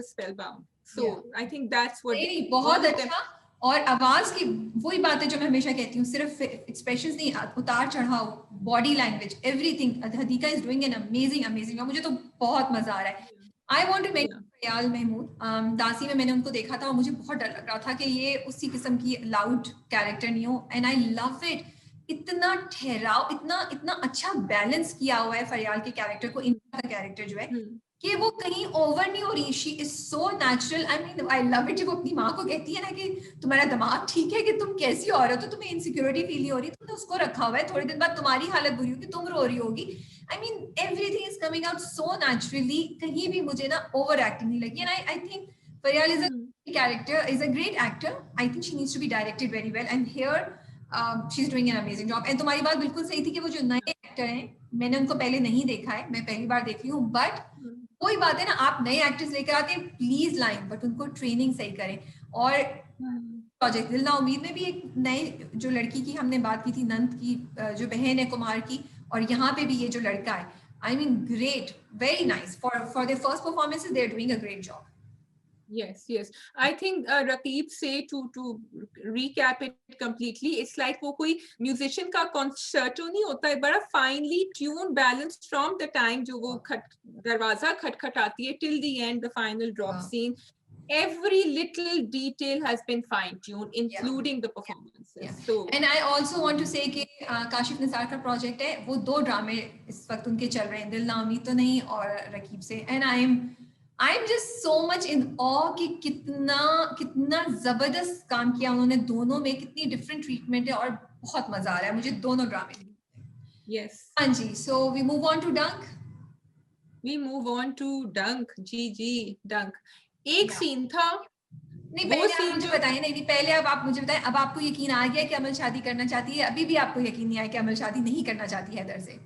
Speaker 2: spellbound. So I think that's what.
Speaker 1: बहुत अच्छा. और आवाज की वही बात है जो मैं हमेशा कहती हूँ, सिर्फ एक्सप्रेशंस नहीं, उतार चढ़ाव, body language, everything. Hadiqa is doing an amazing. मुझे तो बहुत मजा आ रहा है. I want to make Faryal Mehmood. दासी में मैंने उनको देखा था और मुझे बहुत डर लग रहा था कि ये उसी किस्म की लाउड कैरेक्टर नहीं हो. And I love it. इतना ठहराव, इतना अच्छा बैलेंस किया हुआ है फरियाल के कैरेक्टर को. इनका कैरेक्टर जो है कि वो कहीं ओवर नहीं हो रही. She is so natural. I mean I love it. जब वो अपनी माँ को कहती है ना कि तुम्हारा दिमाग ठीक है, कि तुम कैसी औरत हो, तुम्हें इनसिक्योरिटी फील नहीं हो रही, तुमने उसको रखा हुआ है, थोड़े दिन बाद तुम्हारी हालत बुरी होगी, तुम रो रही होगी. I mean, everything is coming out so naturally. कहीं भी मुझे ना over acting नहीं लगी. And I think Faryal is a character, is a great actor. I think she needs to be directed very well. And here, she's doing an amazing job. And तुम्हारी बात बिल्कुल सही थी कि वो जो नए एक्टर हैं, मैंने उनको पहले नहीं देखा है, मैं पहली बार देख रही हूँ. बट कोई बात है ना, आप नए एक्टर्स लेकर आते हैं, प्लीज लाइन, बट उनको ट्रेनिंग सही करें. और प्रोजेक्ट दिल ना उम्मीद में भी एक नए जो लड़की की हमने बात की थी, नंद की जो बहन है कुमार की, और यहाँ पे भी ये जो लड़का है, I mean great, very nice. For their first performances they are doing a great job.
Speaker 2: Yes. I think Raqib say to recap it completely, it's like वो कोई musician का concerto नहीं होता है, बड़ा finely tuned, balanced from the time जो वो दरवाजा खटखटाती है till the end, the final drop scene. Every little detail has been fine-tuned, including the performances. So,
Speaker 1: and I also want to say कि काशिफ निसार का प्रोजेक्ट है, वो 2 ड्रामे इस वक्त उनके चल रहे हैं, दिल ना उम्मीद तो नहीं और रकीब से. and I'm just so much in awe कि कितना जबरदस्त काम किया उन्होंने दोनों में, कितनी डिफरेंट ट्रीटमेंट है और बहुत मजा आ रहा है मुझे दोनों ड्रामे.
Speaker 2: yes.
Speaker 1: हाँ जी. So we move on to Dunk.
Speaker 2: जी Dunk. एक सीन था.
Speaker 1: नहीं, पहले आप मुझे बताइए. नहीं, पहले अब आप मुझे बताएं, अब आपको यकीन आ गया कि अमल शादी करना चाहती है? अभी भी आपको यकीन नहीं आया कि अमल शादी नहीं करना चाहती है हैदर से?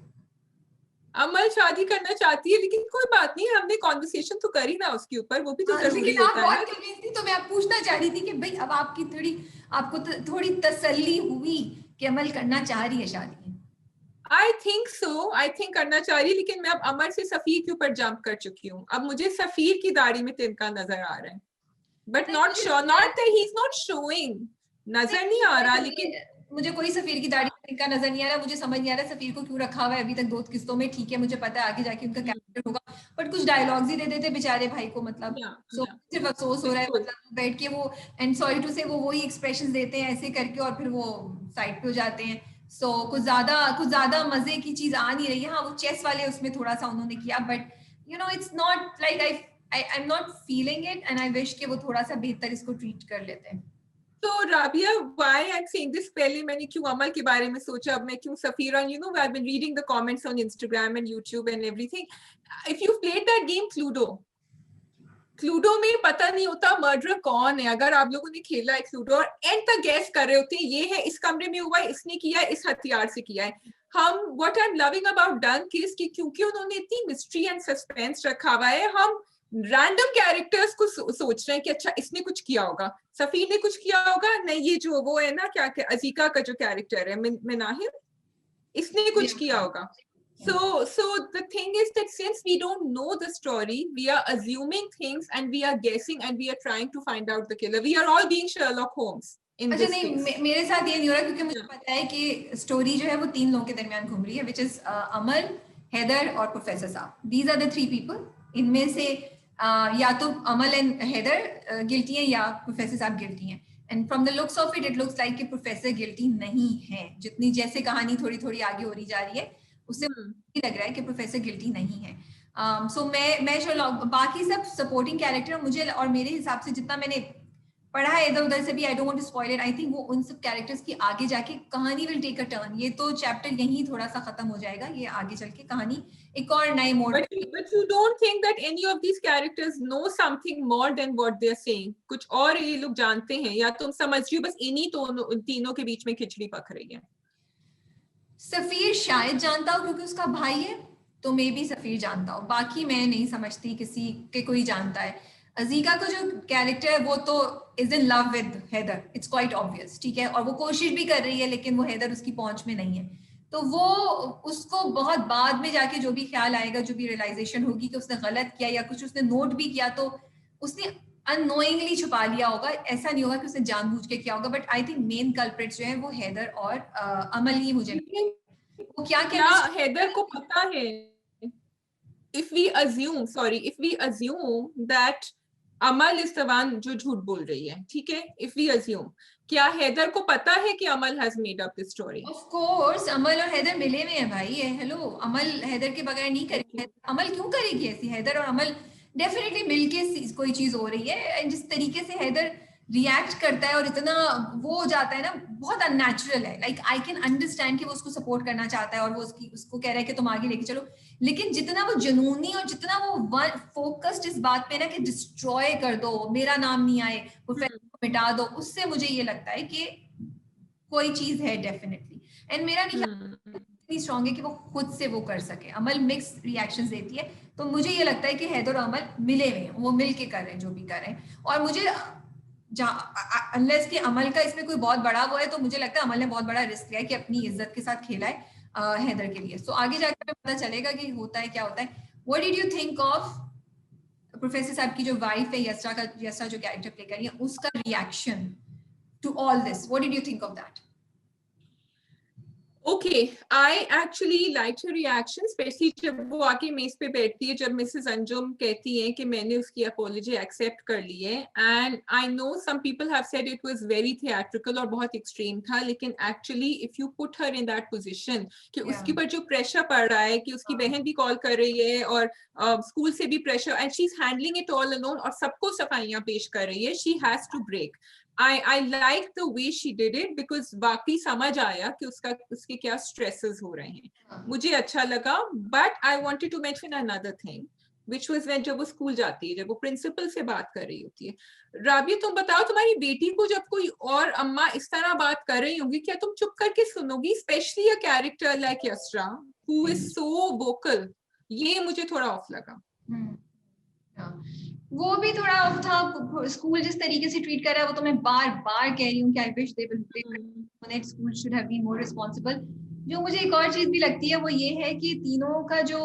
Speaker 2: अमल शादी करना चाहती है, लेकिन कोई बात नहीं, हमने कॉन्वर्सेशन तो करी ना उसके ऊपर, वो भी तो जरूरी होता है.
Speaker 1: लेकिन तो मैं आप पूछना चाह रही थी कि भाई अब आपको थोड़ी तसल्ली हुई कि अमल करना चाह रही है शादी?
Speaker 2: I think so. I think करना चाह रही, लेकिन मैं अब अमर से सफीर के ऊपर जंप कर चुकी हूँ. अब मुझे सफीर की दाढ़ी में तिनका नजर आ रहा है, but not sure, not that he's not showing. नजर नहीं आ रहा, लेकिन
Speaker 1: मुझे कोई सफीर की दाढ़ी में तिनका नजर नहीं आ रहा. मुझे समझ नहीं आ रहा सफीर को क्यों रखा हुआ है अभी तक 2 किस्तों में. ठीक है, मुझे पता है आगे जाके उनका कैरेक्टर होगा, बट कुछ डायलॉग्स ही दे देते बेचारे भाई को. मतलब सिर्फ अफसोस हो रहा है, मतलब बैठ के वो, एंड सॉरी टू से, वो वही एक्सप्रेशंस देते हैं ऐसे करके और फिर वो साइड पे हो जाते हैं. सो कुछ ज्यादा मजे की चीज आ नहीं रही है. हाँ, वो चेस वाले उसमें थोड़ा सा उन्होंने किया, but you know it's not like I am not feeling it, and I wish कि वो थोड़ा सा बेहतर इसको ट्रीट कर लेते हैं.
Speaker 2: So Rabia, why I'm saying this, पहले मैंने क्यों अमल के बारे में सोचा, अब मैं क्यों Safira. You know, I've been reading the comments on Instagram and YouTube and everything. If you've played that game Cluedo में पता नहीं होता मर्डर कौन है. अगर आप लोगों ने खेला है Cluedo और एंड तक गैस कर रहे होते हैं, ये है, इस कमरे में हुआ है, इसने किया है, इस हथियार से किया है. what I'm loving about Dunk is कि क्योंकि उन्होंने इतनी मिस्ट्री एंड सस्पेंस रखा हुआ है, हम रैंडम कैरेक्टर्स को सोच रहे हैं कि अच्छा इसने कुछ किया होगा, सफीर ने कुछ किया होगा, नहीं ये जो वो है ना, क्या अजीका का जो कैरेक्टर है मिनाहिर, इसने कुछ किया होगा. So the thing is that since we don't know the story, we are assuming things and we are guessing and we are trying to find out the killer. We are all being Sherlock Holmes in this case.
Speaker 1: मेरे साथ ये नहीं हो रहा, क्योंकि मुझे पता है कि स्टोरी जो है वो 3 लोगों के दरमियान घूम रही है, which is अमल, हैदर और प्रोफेसर साहब. These are the 3 people. इनमें से या तो अमल एंड हैदर गिल्टी हैं या प्रोफेसर साहब गिल्टी हैं. And from the looks of it looks like कि प्रोफेसर गिल्टी नहीं है. जितनी जैसे कहानी थोड़ी थोड़ी आगे हो रही जा रही है उससे लग रहा है कि प्रोफेसर गिल्टी नहीं है। सो मैं बाकी सब सपोर्टिंग कैरेक्टर मुझे और मेरे हिसाब से जितना मैंने पढ़ा है इधर उधर से भी, I don't want to spoil it, I think वो उन सब कैरेक्टर्स की आगे जाके कहानी विल टेक अ टर्न। ये तो चैप्टर यहीं थोड़ा सा खत्म हो जाएगा, ये आगे चल के कहानी एक और नए मोड़।
Speaker 2: But you don't think that any of these characters know something more than what they're saying? कुछ और ये लोग जानते हैं, या तुम समझ रही हो बस इन्हीं तीनों के बीच में खिचड़ी पक रही है?
Speaker 1: सफीर शायद जानता हो क्योंकि उसका भाई है, तो मे बी सफीर जानता हो, बाकी मैं नहीं समझती किसी के कोई जानता है। अजीका का जो कैरेक्टर है वो तो is in love with Haider, it's quite obvious, ठीक है, और वो कोशिश भी कर रही है लेकिन वो हैदर उसकी पहुंच में नहीं है। तो वो उसको बहुत बाद में जाके जो भी ख्याल आएगा, जो भी रियलाइजेशन होगी कि उसने गलत किया या कुछ उसने नोट भी किया, तो उसने अननोइंगली छुपा लिया होगा, ऐसा नहीं होगा कि उसने जानबूझ के किया होगा। But I think main culprits जो है वो हैदर और अमल ही मुझे वो क्या
Speaker 2: हैदर को पता है? if we assume that Amal is the one जो झूठ बोल रही है, ठीक है, if we assume, क्या हैदर को पता है कि अमल has made up this story?
Speaker 1: Of course, अमल और हैदर मिले हुए हैं भाई, हेलो, अमल हैदर के बगैर नहीं करेगी, अमल क्यों करेगी ऐसी? हैदर और अमल डेफिनेटली मिलके कोई चीज हो रही है। जिस तरीके से हैदर रिएक्ट करता है और इतना वो हो जाता है ना, बहुत अननेचुरल है। लाइक आई कैन अंडरस्टैंड कि वो उसको सपोर्ट करना चाहता है और वो उसको कह रहा है कि तुम आगे लेके चलो, लेकिन जितना वो जुनूनी और जितना वो फोकस्ड इस बात पे ना कि डिस्ट्रॉय कर दो, मेरा नाम नहीं आए, प्रोफेसर को मिटा दो, उससे मुझे ये लगता है कि कोई चीज है डेफिनेटली। एंड मेरा नहीं इतनी स्ट्रांग है कि वो खुद से वो कर सके। अमल मिक्स रिएक्शंस देती है, तो मुझे ये लगता है कि हैदर और अमल मिले हुए हैं, वो मिल के कर रहे हैं जो भी कर रहे हैं। और मुझे अनलेस कि अमल का इसमें कोई बहुत बड़ा वो है, तो मुझे लगता है अमल ने बहुत बड़ा रिस्क लिया है कि अपनी इज्जत के साथ खेला है हैदर के लिए। सो आगे जाकर पता चलेगा कि होता है क्या होता है। What did you think of professor साहब की जो वाइफ है यस्रा जो कैरेक्टर प्ले कर रही है, उसका reaction to all this? What did you think of that?
Speaker 2: Okay, I actually liked her reaction, especially जब वो आके मेज पे बैठती है, जब मिसेस अंजुम कहती है कि मैंने उसकी apology accept कर ली है। And I know some people have said it was very theatrical और बहुत extreme था, लेकिन actually if you put her in that position कि उसके ऊपर जो pressure पड़ रहा है कि उसकी बहन भी कॉल कर रही है और स्कूल से भी pressure, and she's handling it all alone और सबको सफाइयां पेश कर रही है, she has to break. I like the way she did it because वाकई समझ आया कि उसके क्या stresses हो रहे हैं, मुझे अच्छा लगा। But I wanted to mention another thing, which was when जब वो स्कूल जाती है, जब वो प्रिंसिपल से बात कर रही होती है। राबिया, तुम बताओ, तुम्हारी बेटी को जब कोई और अम्मा इस तरह बात कर रही होगी, क्या तुम चुप करके सुनोगी? Especially a character like Yasra who is so vocal, ये मुझे थोड़ा ऑफ लगा।
Speaker 1: वो भी थोड़ा ऑफ था। स्कूल जिस तरीके से ट्रीट कर रहा है, वो तो मैं बार बार कह रही हूँ कि I wish they will school should have been more responsible. जो मुझे एक और चीज भी लगती है वो ये है कि तीनों का जो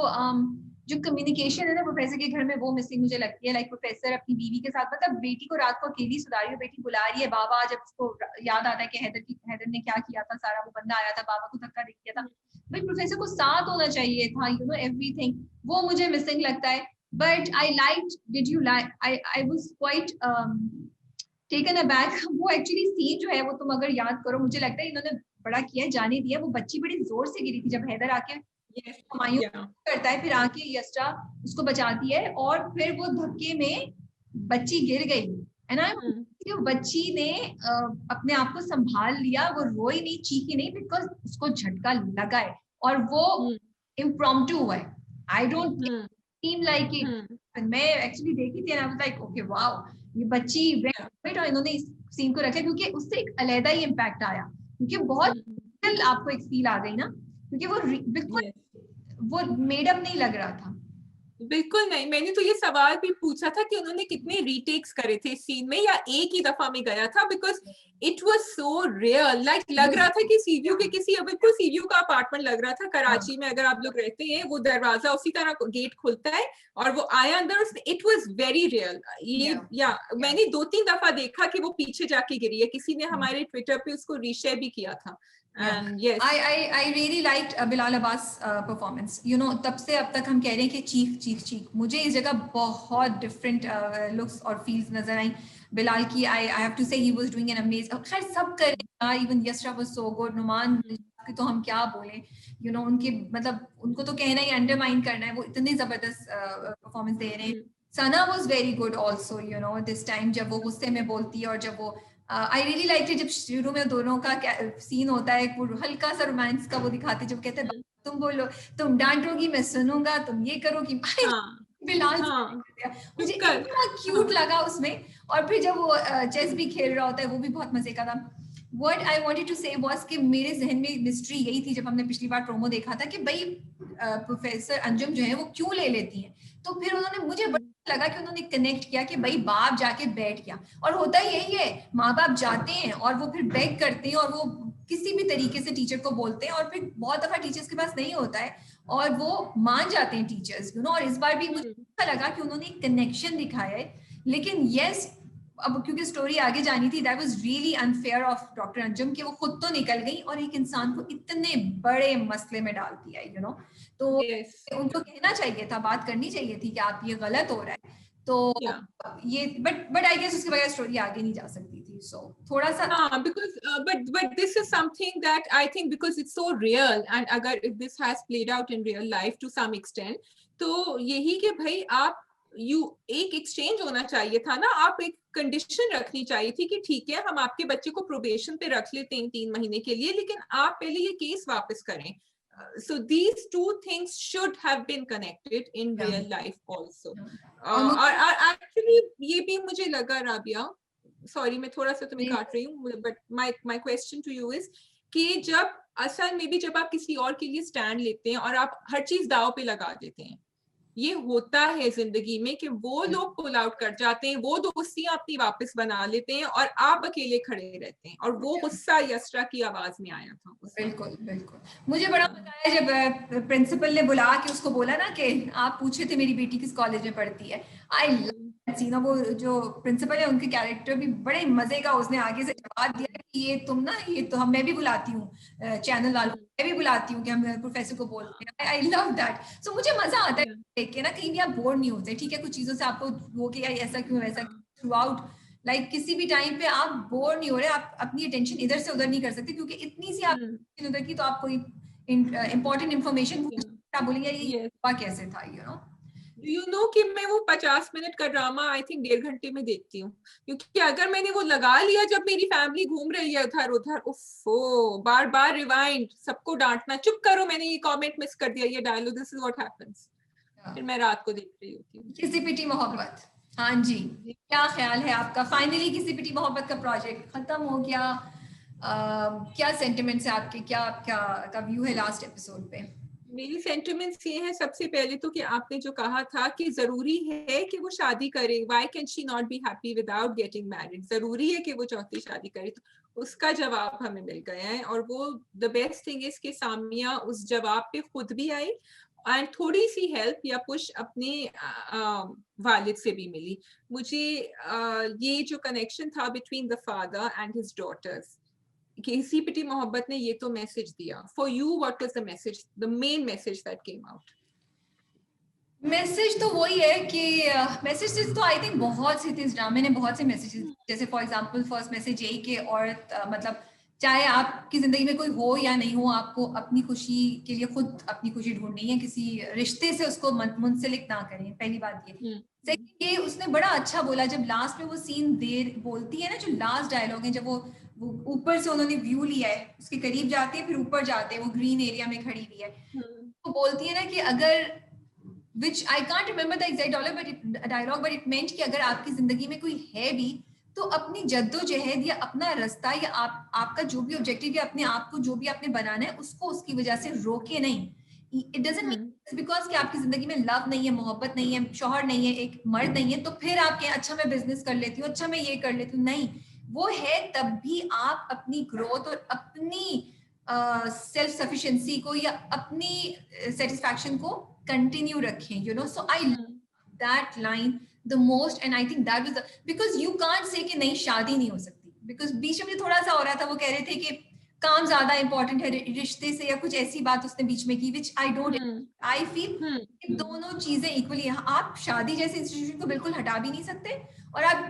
Speaker 1: कम्युनिकेशन है ना प्रोफेसर के घर में, वो मिसिंग मुझे लगती है। लाइक प्रोफेसर अपनी बीवी के साथ, मतलब बेटी को रात को अकेली सुला रही है, बेटी बुला रही है बाबा, जब उसको याद आता है कि हैदर ने क्या किया था, सारा वो बंदा आया था, बाबा को धक्का दे दिया था, भाई प्रोफेसर को साथ होना चाहिए था, यू नो एवरीथिंग, वो मुझे मिसिंग लगता है। But I liked, did you like, I was quite taken aback। वो एक्चुअली सीन जो है वो तुम अगर याद करो, मुझे लगता है इन्होंने बड़ा किया, जाने दिया। वो बच्ची बड़ी जोर से गिरी थी जब हैदर आके करता है, फिर आके यस्रा उसको बचाती है और फिर वो धक्के में बच्ची गिर गई है ना। बच्ची ने अपने आप को संभाल लिया, वो रोई नहीं, चीखी नहीं, बिकॉज उसको झटका लगा है और वो इम्प्रॉम्प्टू हुआ है। I don't seem like it। मैं एक्चुअली देखी थी ना, लाइक ओके वाओ, ये बच्ची वेट, और इन्होंने इस सीन को रखा क्योंकि उससे एक अलग ही इम्पैक्ट आया, क्योंकि बहुत आपको एक फील आ गई ना, क्योंकि वो बिल्कुल वो मेडअप नहीं लग रहा था।
Speaker 2: बिल्कुल नहीं। मैंने तो ये सवाल भी पूछा था कि उन्होंने कितने रीटेक्स करे थे इस सीन में, या एक ही दफा में गया था, because it was so real. Like लग रहा था कि सीव्यू के किसी, बिल्कुल सीव्यू का अपार्टमेंट लग रहा था कराची में। अगर आप लोग रहते हैं, वो दरवाजा उसी तरह गेट खुलता है और वो आया अंदर, इट वाज वेरी रियल। ये मैंने 2-3 दफा देखा कि वो पीछे जाके गिरी है। किसी ने हमारे ट्विटर पे उसको रीशेयर भी किया था। And yes,
Speaker 1: I really liked Bilal Abbas performance. You know, तब से अब तक हम कह रहे हैं कि चीख। मुझे इस जगह बहुत different looks और feels नजर आई बिलाल की। I have to say he was doing an amazing। खैर सब कर रहे हैं, even Yasra was so good, Numan कि तो हम क्या बोलें, यू नो उनके मतलब उनको तो कहना ही अंडरमाइन करना है, वो इतनी जबरदस्त परफॉर्मेंस दे रहे हैं. Sana was very good also, you know this time जब वो गुस्से में बोलती है और जब वो आई रियली लाइक जब शुरू में दोनों का सीन होता है, वो हल्का सा रोमांस का वो दिखाते जब कहते हैं तुम बोलो, तुम डांटोगी मैं सुनूंगा, तुम ये करोगी. बिलाल मुझे इतना क्यूट लगा उसमें. और फिर जब वो चेस भी खेल रहा होता है वो भी बहुत मजे का था. What I wanted to say was कि मेरे जहन में मिस्ट्री यही थी जब हमने पिछली बार प्रोमो देखा था कि भाई प्रोफेसर अंजुम जो है वो क्यों ले लेती हैं. तो फिर उन्होंने मुझे बड़ा लगा कि उन्होंने कनेक्ट किया कि भाई बाप जाके बैठ गया, और होता यही है, माँ बाप जाते हैं और वो फिर बेग करते हैं और वो किसी भी तरीके से टीचर को बोलते हैं, और फिर बहुत दफा टीचर्स के पास नहीं होता है और वो मान जाते हैं टीचर्स, यू नो. और इस बार भी मुझे अच्छा लगा कि उन्होंने एक कनेक्शन दिखाया है. लेकिन यस, अब क्योंकि स्टोरी आगे जानी थी, that was really unfair of doctor Anjum कि वो खुद तो निकल गई और एक इंसान को इतने बड़े मसले में डाल दिया, यू नो. तो उनको कहना चाहिए था, बात करनी चाहिए थी कि आप ये गलत हो रहा है. तो ये बट आई गेस उसके बगैर स्टोरी आगे नहीं जा सकती थी. सो थोड़ा सा
Speaker 2: because but this is something that I think because it's so real, and अगर if this has played out in real life to some extent, तो यही कि भाई आप एक एक्सचेंज होना चाहिए था ना. आप एक कंडीशन रखनी चाहिए थी कि ठीक है हम आपके बच्चे को प्रोबेशन पे रख लेते हैं 3 महीने के लिए, लेकिन आप पहले ये केस वापस करें. So these two things should have been connected in real life also. और actually ये भी मुझे लगा राबिया, सॉरी मैं थोड़ा सा तुम्हें काट रही हूँ, but my question to you is कि जब असल में भी जब आप किसी और के लिए स्टैंड लेते हैं और आप हर चीज दाव पे लगा देते हैं, ये होता है जिंदगी में कि वो लोग पुल आउट कर जाते हैं, वो दोस्तियां अपनी वापस बना लेते हैं और आप अकेले खड़े रहते हैं. और वो गुस्सा यस्रा की आवाज में आया था.
Speaker 1: बिल्कुल बिल्कुल. मुझे बड़ा मजा आया जब प्रिंसिपल ने बुला के उसको बोला ना कि आप पूछे थे मेरी बेटी किस कॉलेज में पढ़ती है. I love scene. वो जो प्रिंसिपल है उनके कैरेक्टर भी बड़े मजे का, उसने आगे से जवाब दिया कि ये तुम ना, ये तो हम, मैं भी बुलाती हूँ चैनल वालों, मैं भी बुलाती हूँ कि हम प्रोफेसर को बोलते हैं. I love that. सो मुझे मजा आता है देख के ना, कहीं भी आप बोर नहीं होते. ठीक है, कुछ चीजों से आपको वो कि ऐसा क्यों वैसा थ्रू आउट, लाइक किसी भी टाइम पे आप बोर नहीं हो रहे, आप अपनी अटेंशन इधर से उधर नहीं कर सकते क्योंकि इतनी सी आप उधर की, तो आप कोई इंपॉर्टेंट इंफॉर्मेशन बोलेंगे ये कैसे था,
Speaker 2: यू नो कि मैं वो 50 मिनट का ड्रामा आई थिंक 1.5 घंटे में देखती हूँ, क्योंकि अगर मैंने वो लगा लिया जब मेरी फैमिली घूम रही है उधर उधर, उफ, बार बार रिवाइंड, सबको डांटना, चुप करो मैंने ये कमेंट मिस कर दिया, ये dialogue, this is what happens. फिर मैं रात को देख रही होती हूँ.
Speaker 1: किसी पिटी मोहब्बत. हाँ जी, क्या ख्याल है आपका? फाइनली किसी पिटी मोहब्बत का प्रोजेक्ट खत्म हो गया. क्या सेंटिमेंट्स है आपके, क्या का व्यू है लास्ट एपिसोड पे?
Speaker 2: मेरी सेंटिमेंट्स ये है, सबसे पहले तो कि आपने जो कहा था कि जरूरी है कि वो शादी करे, why can she not be happy without getting married, जरूरी है कि वो चौथी शादी करे, तो उसका जवाब हमें मिल गया है. और वो द बेस्ट थिंग इज कि सामिया उस जवाब पे खुद भी आई एंड थोड़ी सी हेल्प या पुश अपने वालिद से भी मिली. मुझे ये जो कनेक्शन था between the father and his daughters, किसी पिटी मोहब्बत ने ये तो मैसेज दिया. For you what was the message, the main message that came out?
Speaker 1: Message तो वही है कि मैसेजेस तो आई थिंक बहुत से थे इस ड्रामे ने, बहुत से मैसेजेस. जैसे फॉर एग्जांपल फर्स्ट मैसेज यही कि औरत मतलब चाहे आपकी जिंदगी में कोई हो या नहीं हो, आपको अपनी खुशी के लिए खुद अपनी खुशी ढूंढनी है, किसी रिश्ते से उसको मुंसलिक ना करें. पहली बात ये. सेकंड ये उसने बड़ा अच्छा बोला जब लास्ट में वो सीन देर बोलती है ना, जो लास्ट डायलॉग है, जब वो ऊपर से उन्होंने व्यू लिया है, उसके करीब जाते हैं फिर ऊपर जाते हैं, वो ग्रीन एरिया में खड़ी हुई है, वो बोलती है ना कि अगर, which I can't remember the exact dialogue but it meant कि अगर आपकी जिंदगी में कोई है भी तो अपनी जद्दोजहद या अपना रास्ता या आपका जो भी ऑब्जेक्टिव या अपने आप को जो भी आपने बनाना है उसको उसकी वजह से रोके नहीं. इट डजंट मीन बिकॉज कि आपकी जिंदगी में लव नहीं है, मोहब्बत नहीं है, शौहर नहीं है, एक मर्द नहीं है, तो फिर आप कहें अच्छा मैं बिजनेस कर लेती हूँ, अच्छा मैं ये कर लेती हूँ. नहीं, वो है तब भी आप अपनी ग्रोथ और अपनी सेल्फ सफिशिएंसी को या अपनी सेटिस्फैक्शन को कंटिन्यू रखें, you know. So I that line the most and I think that was because you can't say कि नहीं शादी नहीं हो सकती, because बीच में थोड़ा सा हो रहा था, वो कह रहे थे कि काम ज्यादा इंपॉर्टेंट है रिश्ते से, या कुछ ऐसी बात उसने बीच में की, which I don't I feel कि दोनों चीजें इक्वली. आप शादी जैसे इंस्टीट्यूशन को बिल्कुल हटा भी नहीं सकते और आप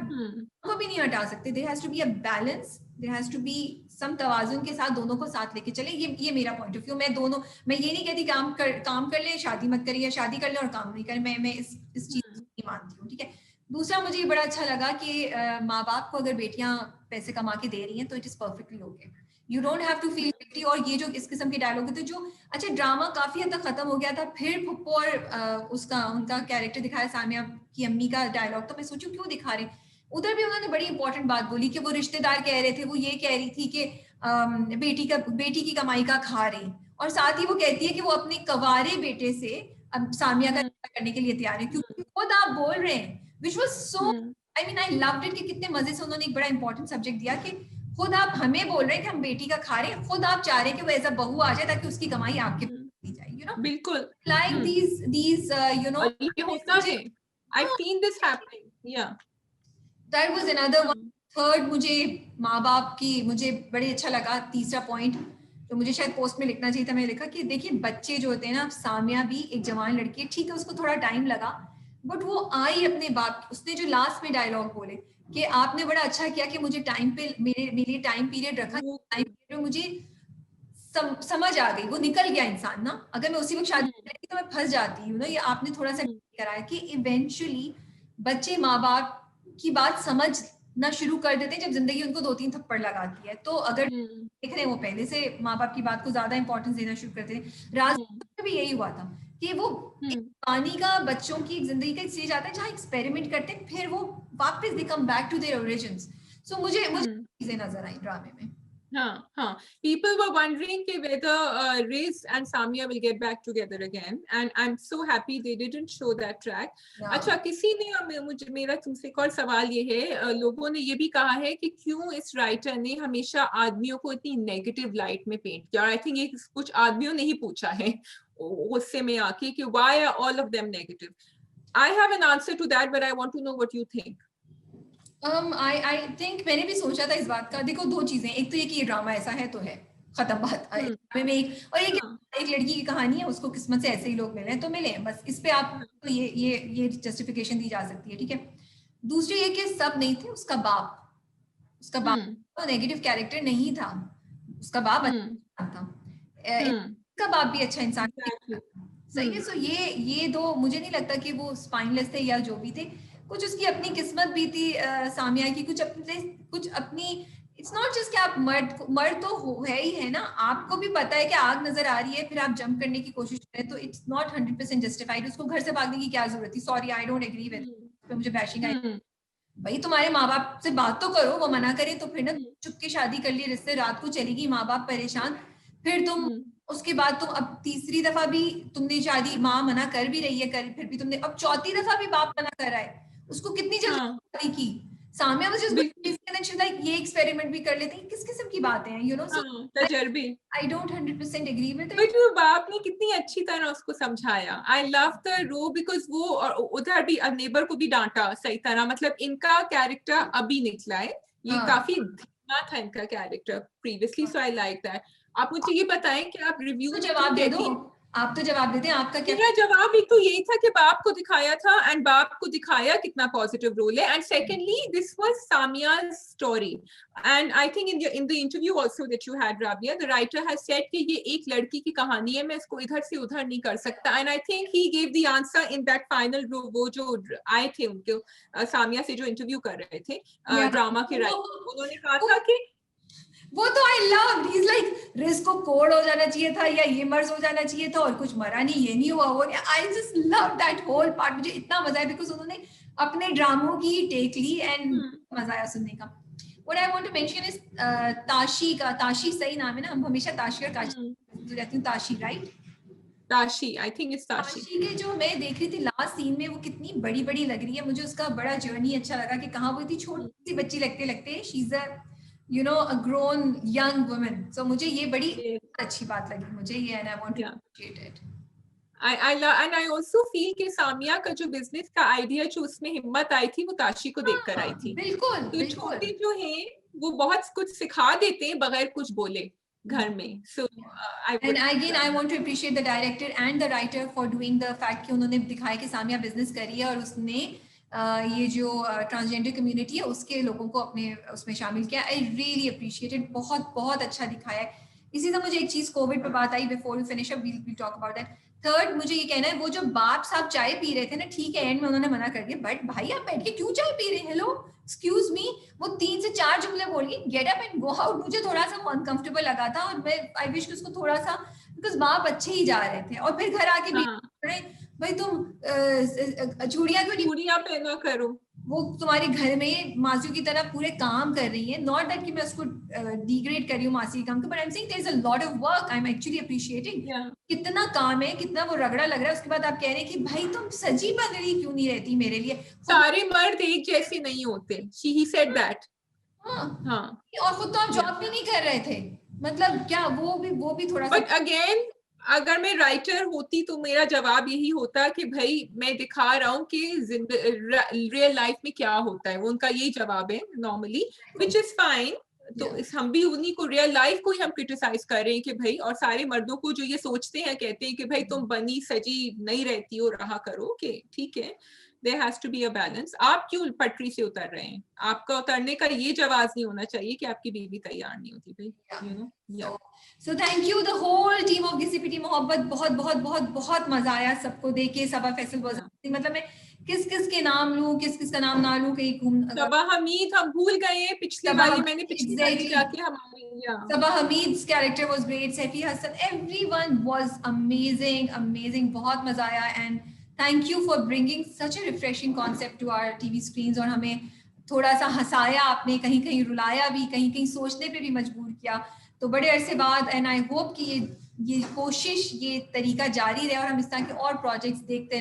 Speaker 1: को भी नहीं हटा सकते. there has to be a balance, there has to be सम तवाजुन के साथ दोनों को साथ लेके चले, ये मेरा पॉइंट ऑफ व्यू। मैं ये नहीं कहती काम कर ले, शादी मत करिए, शादी कर ले और काम नहीं करे, मैं इस चीज को नहीं मानती हूँ, ठीक है। दूसरा मुझे ये बड़ा अच्छा लगा कि माँ बाप को अगर बेटियां पैसे कमा के दे रही हैं तो it is perfectly okay, you don't have to feel guilty. और ये जो इस किस्म के डायलॉग थे जो, अच्छा ड्रामा काफी हद तक खत्म हो गया था, फिर फुप्पो और उनका कैरेक्टर दिखाया, सामिया की अम्मी का डायलॉग, तो मैं सोचू क्यों दिखा रहे। उधर भी उन्होंने बड़ी इंपॉर्टेंट बात बोली कि वो रिश्तेदार कह रहे थे, वो ये कह रही थी कि बेटी की कमाई का खा रही, और साथ ही वो कहती है कि वो अपने कवारे बेटे से अब सामिया का करने के लिए तैयार है, क्योंकि खुद आप बोल रहे हैं, which was so, I mean I loved it कि कितने मजे से उन्होंने एक बड़ा इंपॉर्टेंट सब्जेक्ट दिया कि खुद आप हमें बोल रहे हैं कि हम बेटी का खा रहे हैं, खुद आप चाह रहे हैं कि वो ऐसा बहू आ जाए ताकि उसकी कमाई आपके दी जाए, you know,
Speaker 2: बिल्कुल
Speaker 1: like these you know,
Speaker 2: ये होता है, I've seen this happening, yeah,
Speaker 1: that was another one. Third, मुझे माँ बाप की, मुझे बड़े अच्छा लगा तीसरा पॉइंट, तो मुझे शायद पोस्ट में लिखना चाहिए था, मैंने लिखा कि देखिए बच्चे जो होते हैं ना, सामिया भी एक जवान लड़की है, ठीक है उसको थोड़ा टाइम लगा, बट वो आई अपने बाप, उसने जो लास्ट में डायलॉग बोले कि आपने बड़ा अच्छा किया कि मुझे टाइम पे मेरे टाइम पीरियड रखा, टाइम पीरियड मुझे समझ आ गई, वो निकल गया इंसान ना, अगर मैं उसी वक्त शादी करती तो मैं फंस जाती हूँ ना, ये आपने थोड़ा सा कराया कि इवेंचुअली बच्चे माँ बाप की बात समझना शुरू कर देते हैं जब जिंदगी उनको 2-3 थप्पड़ लगाती है। तो अगर देख रहे हैं वो पहले से माँ बाप की बात को ज्यादा इंपॉर्टेंस देना शुरू करते हैं। राज में भी यही हुआ था कि वो पानी का बच्चों की जिंदगी का एक स्टेज आता है जहाँ एक्सपेरिमेंट करते हैं, फिर वो वापस they come back to their origins. So मुझे चीजें नजर आई ड्रामे में।
Speaker 2: हाँ, people were wondering whether Riz and Samia will get back together again, and I'm so happy they didn't show that track. अच्छा, किसी ने मुझे, मेरा तुमसे एक और सवाल ये है, लोगों ने ये भी कहा है कि क्यों इस राइटर ने हमेशा आदमियों को इतनी नेगेटिव लाइट में पेंट किया, और आई थिंक ये कुछ आदमियों ने ही पूछा है गुस्से में आके कि why are all of them negative? I have an answer to that, but I want to know what you think.
Speaker 1: I think मैंने भी सोचा था इस बात का। देखो दो चीजें, एक तो ये कि ये ड्रामा ऐसा है तो है, खत्म बात। में एक और एक लड़की की कहानी है, उसको किस्मत से ऐसे ही लोग मिले हैं तो मिले हैं, बस इस पे आप तो ये जस्टिफिकेशन दी जा सकती है, ठीक है। दूसरी ये कि सब नहीं थे, उसका बाप तो नेगेटिव कैरेक्टर नहीं था, उसका बाप अच्छा था, इसका बाप भी अच्छा इंसान सही है। सो ये दो, मुझे नहीं लगता कि वो स्पाइनलेस थे या जो भी थे, कुछ उसकी अपनी किस्मत भी थी सामिया की, कुछ अपनी इट्स नॉट जस्ट कि आप मर्द तो है ही है ना, आपको भी पता है कि आग नजर आ रही है, फिर आप जंप करने की कोशिश करें तो इट्स नॉट 100% जस्टिफाइड। उसको घर से भागने की क्या जरूरत थी? Sorry, I don't agree with, मुझे बैशिंग आई। भाई तुम्हारे माँ बाप से बात तो करो, वो मना करे तो फिर ना चुप के शादी कर ली, रिश्ते रात को चलेगी, माँ बाप परेशान, फिर तुम उसके बाद तुम अब तीसरी दफा भी तुमने शादी, माँ मना कर भी रही है, फिर भी तुमने अब चौथी दफा भी बाप मना कर रहा है, उसको कितनी जल्दी की। सामिया मुझे ये एक्सपेरिमेंट भी कर लेते हैं, किस किस्म की बातें हैं, यू नो।
Speaker 2: तजर्बे।
Speaker 1: I don't 100% agree with it,
Speaker 2: but वो बाप ने कितनी अच्छी तरह उसको समझाया। I love the role because वो, और उधर भी नेबर को भी डांटा सही तरह, मतलब इनका कैरेक्टर अभी निकला है, ये काफी धीमा था इनका character previously, so I like that. आप मुझे ये बताएं कि आप रिव्यू में
Speaker 1: जवाब दे दो, आप तो जवाब देते हैं, आपका क्या?
Speaker 2: मेरा जवाब एक तो यही था कि बाप को दिखाया था, एंड बाप को दिखाया कितना पॉजिटिव रोल है, and secondly this was Samia's story, and I think in the interview also that you had, Rabia, the writer has said कि ये एक लड़की की कहानी है, मैं इसको इधर से उधर नहीं कर सकता, and I think he give the answer in that final. वो जो आए थे उनके सामिया से जो इंटरव्यू कर रहे थे ड्रामा के राइटर, उन्होंने कहा था कि
Speaker 1: वो तो I love, he is like risk को कोड हो जाना चाहिए था या ये मर्ज हो जाना चाहिए था, और कुछ मरा नहीं, ये नहीं हुआ, वो नहीं। I just love that whole part, मुझे इतना मजा आया बिकॉज उन्होंने अपने ड्रामों की टेक ली एंड मजा आया सुनने का। What I want to mention is Tashi सही नाम है ना, हम हमेशा ताशी और काशी रहती हूँ, Tashi right,
Speaker 2: Tashi, I think it's Tashi
Speaker 1: के जो मैं देख रही थी लास्ट सीन में, वो कितनी बड़ी बड़ी लग रही है, मुझे उसका बड़ा जर्नी अच्छा लगा कि कहाँ वो इतनी छोटी सी बच्ची लगते she is a you know a grown young woman, so मुझे ये बड़ी अच्छी बात लगी मुझे ये, and I want to appreciate it.
Speaker 2: I love, and I also feel कि सामिया का जो बिजनेस का आइडिया जो उसमें हिम्मत आई थी, वो ताशी को देखकर आई थी।
Speaker 1: बिल्कुल,
Speaker 2: तो छोटे जो हैं वो बहुत कुछ सिखा देते हैं बगैर कुछ बोले घर में। So
Speaker 1: and again I want to appreciate the director and the writer for doing the fact कि उन्होंने दिखाया कि सामिया बिजनेस कर रही है और उसने ये जो ट्रांसजेंडर कम्युनिटी है उसके लोगों को अपने उसमें शामिल किया. I really appreciated. बहुत बहुत अच्छा दिखाया है. इसी से मुझे एक चीज कोविड पे बात आई, before we finish up we talk about that. Third, मुझे ये कहना है, वो जो बाप साहब चाय पी रहे थे ना, ठीक है एंड में उन्होंने मना कर दिया, बट भाई आप बैठ के क्यों चाय पी रहे हैं? Hello, excuse me. वो 3 से 4 जुमले बोल गई, get up and go out. मुझे थोड़ा सा अनकंफर्टेबल लगा था और मैं आई विश कि उसको थोड़ा सा, बिकॉज बाप अच्छे ही जा रहे थे और फिर घर आके भी भाई तुम चूड़ियां क्यों नहीं,
Speaker 2: चूड़ियां पहना करो.
Speaker 1: वो तुम्हारे घर में मासियों की तरह पूरे काम कर रही है. नॉट दैट कि मैं उसको डिग्रेड कर रही हूँ मासी के काम को, but I am saying there is a lot of work. I am actually appreciating कितना काम है, कितना वो रगड़ा लग रहा है. उसके बाद आप कह रहे हैं कि भाई तुम सजी बदली क्यों नहीं रहती मेरे लिए.
Speaker 2: सारे मर्द एक जैसे नहीं होते. He said that.
Speaker 1: हाँ, और खुद तो आप जॉब भी नहीं कर रहे थे. मतलब क्या वो भी थोड़ा सा.
Speaker 2: बट अगेन, अगर मैं राइटर होती तो मेरा जवाब यही होता कि भाई मैं दिखा रहा हूँ कि रियल लाइफ में क्या होता है. वो उनका यही जवाब है नॉर्मली, विच इज फाइन. तो हम भी उन्हीं को, रियल लाइफ को ही हम क्रिटिसाइज कर रहे हैं कि भाई, और सारे मर्दों को जो ये सोचते हैं, कहते हैं कि भाई तुम बनी सजी नहीं रहती हो, रहा करो, कि ठीक है, there has to be a balance. आप क्यों पटरी से उतर रहे हैं? आपका उतरने का ये जवाब नहीं होना चाहिए कि आपकी बीवी तैयार नहीं होती भाई. You know? Yeah.
Speaker 1: So thank you the whole team of GCPT मोहब्बत. बहुत बहुत बहुत बहुत मजा आया सबको देख के. सबा फैसल was मतलब मैं किस किस के नाम लूं, किस किस का नाम ना लूं, कहीं घूम.
Speaker 2: सबा हमीद हम भूल गए पिछली वाली, मैंने पिछली वाली जाके हमारी.
Speaker 1: Sabah Hamid's character was great. Saifi Hassan, everyone was amazing, amazing. बहुत मजा आया. And thank you for bringing such a refreshing concept to our TV screens. और हमें थोड़ा सा हंसाया आपने, कहीं कहीं रुलाया भी, कहीं कहीं सोचने पे भी मजबूर किया. तो बड़े अरसे बाद, एंड आई होप कि ये कोशिश, ये तरीका जारी रहे और हम इस तरह के और प्रोजेक्ट्स देखते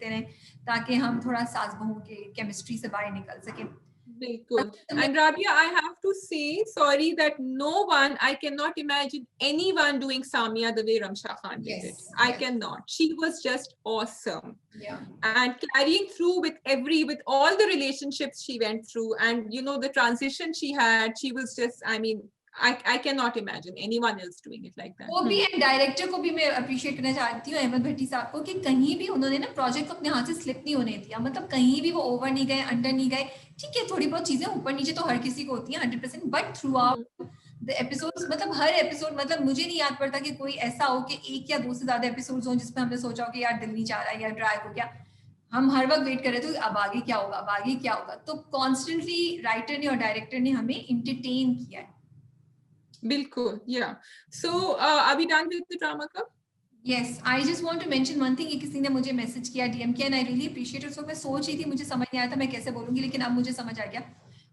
Speaker 1: रहें ताकि हम थोड़ा सास बहू के केमिस्ट्री से बाहर निकल सकें.
Speaker 2: Bilkul. And Rabia, I have to say, sorry, that no one, I cannot imagine anyone doing Samia the way Ramsha Khan did it. I cannot. She was just awesome.
Speaker 1: Yeah.
Speaker 2: And carrying through with all the relationships she went through, and you know, the transition she had, she was just, I mean, I cannot imagine anyone else doing it like that.
Speaker 1: वो भी and director को भी मैं appreciate करना चाहती हूँ, अहमद भट्टी साहब को, कि कहीं भी उन्होंने ना प्रोजेक्ट को अपने हाथ से स्लिप नहीं होने दिया. मतलब कहीं भी वो ओवर नहीं गए, अंडर नहीं गए. ठीक है, थोड़ी बहुत चीजें ऊपर नीचे तो हर किसी को होती है 100%, but through out the episodes, मतलब हर एपिसोड, मतलब मुझे नहीं याद पड़ता कि कोई ऐसा हो कि एक या दो से ज्यादा एपिसोड्स हो जिसमें हमने सोचा हो कि यार दिल नहीं चाह रहा है या ड्रैग हो गया. हम हर वक्त वेट कर रहे थे अब आगे क्या होगा, अब आगे क्या होगा. तो कॉन्स्टेंटली राइटर ने और डायरेक्टर ने हमें इंटरटेन किया है.
Speaker 2: Bilkul, yeah. So, are we done with the drama club?
Speaker 1: Yes, I just want to mention one thing. किसी ने मुझे मैसेज किया, DM किया, and I really appreciate it. So मैं सोच रही थी, मुझे समझ नहीं आया था मैं कैसे बोलूंगी, लेकिन अब मुझे समझ आ गया.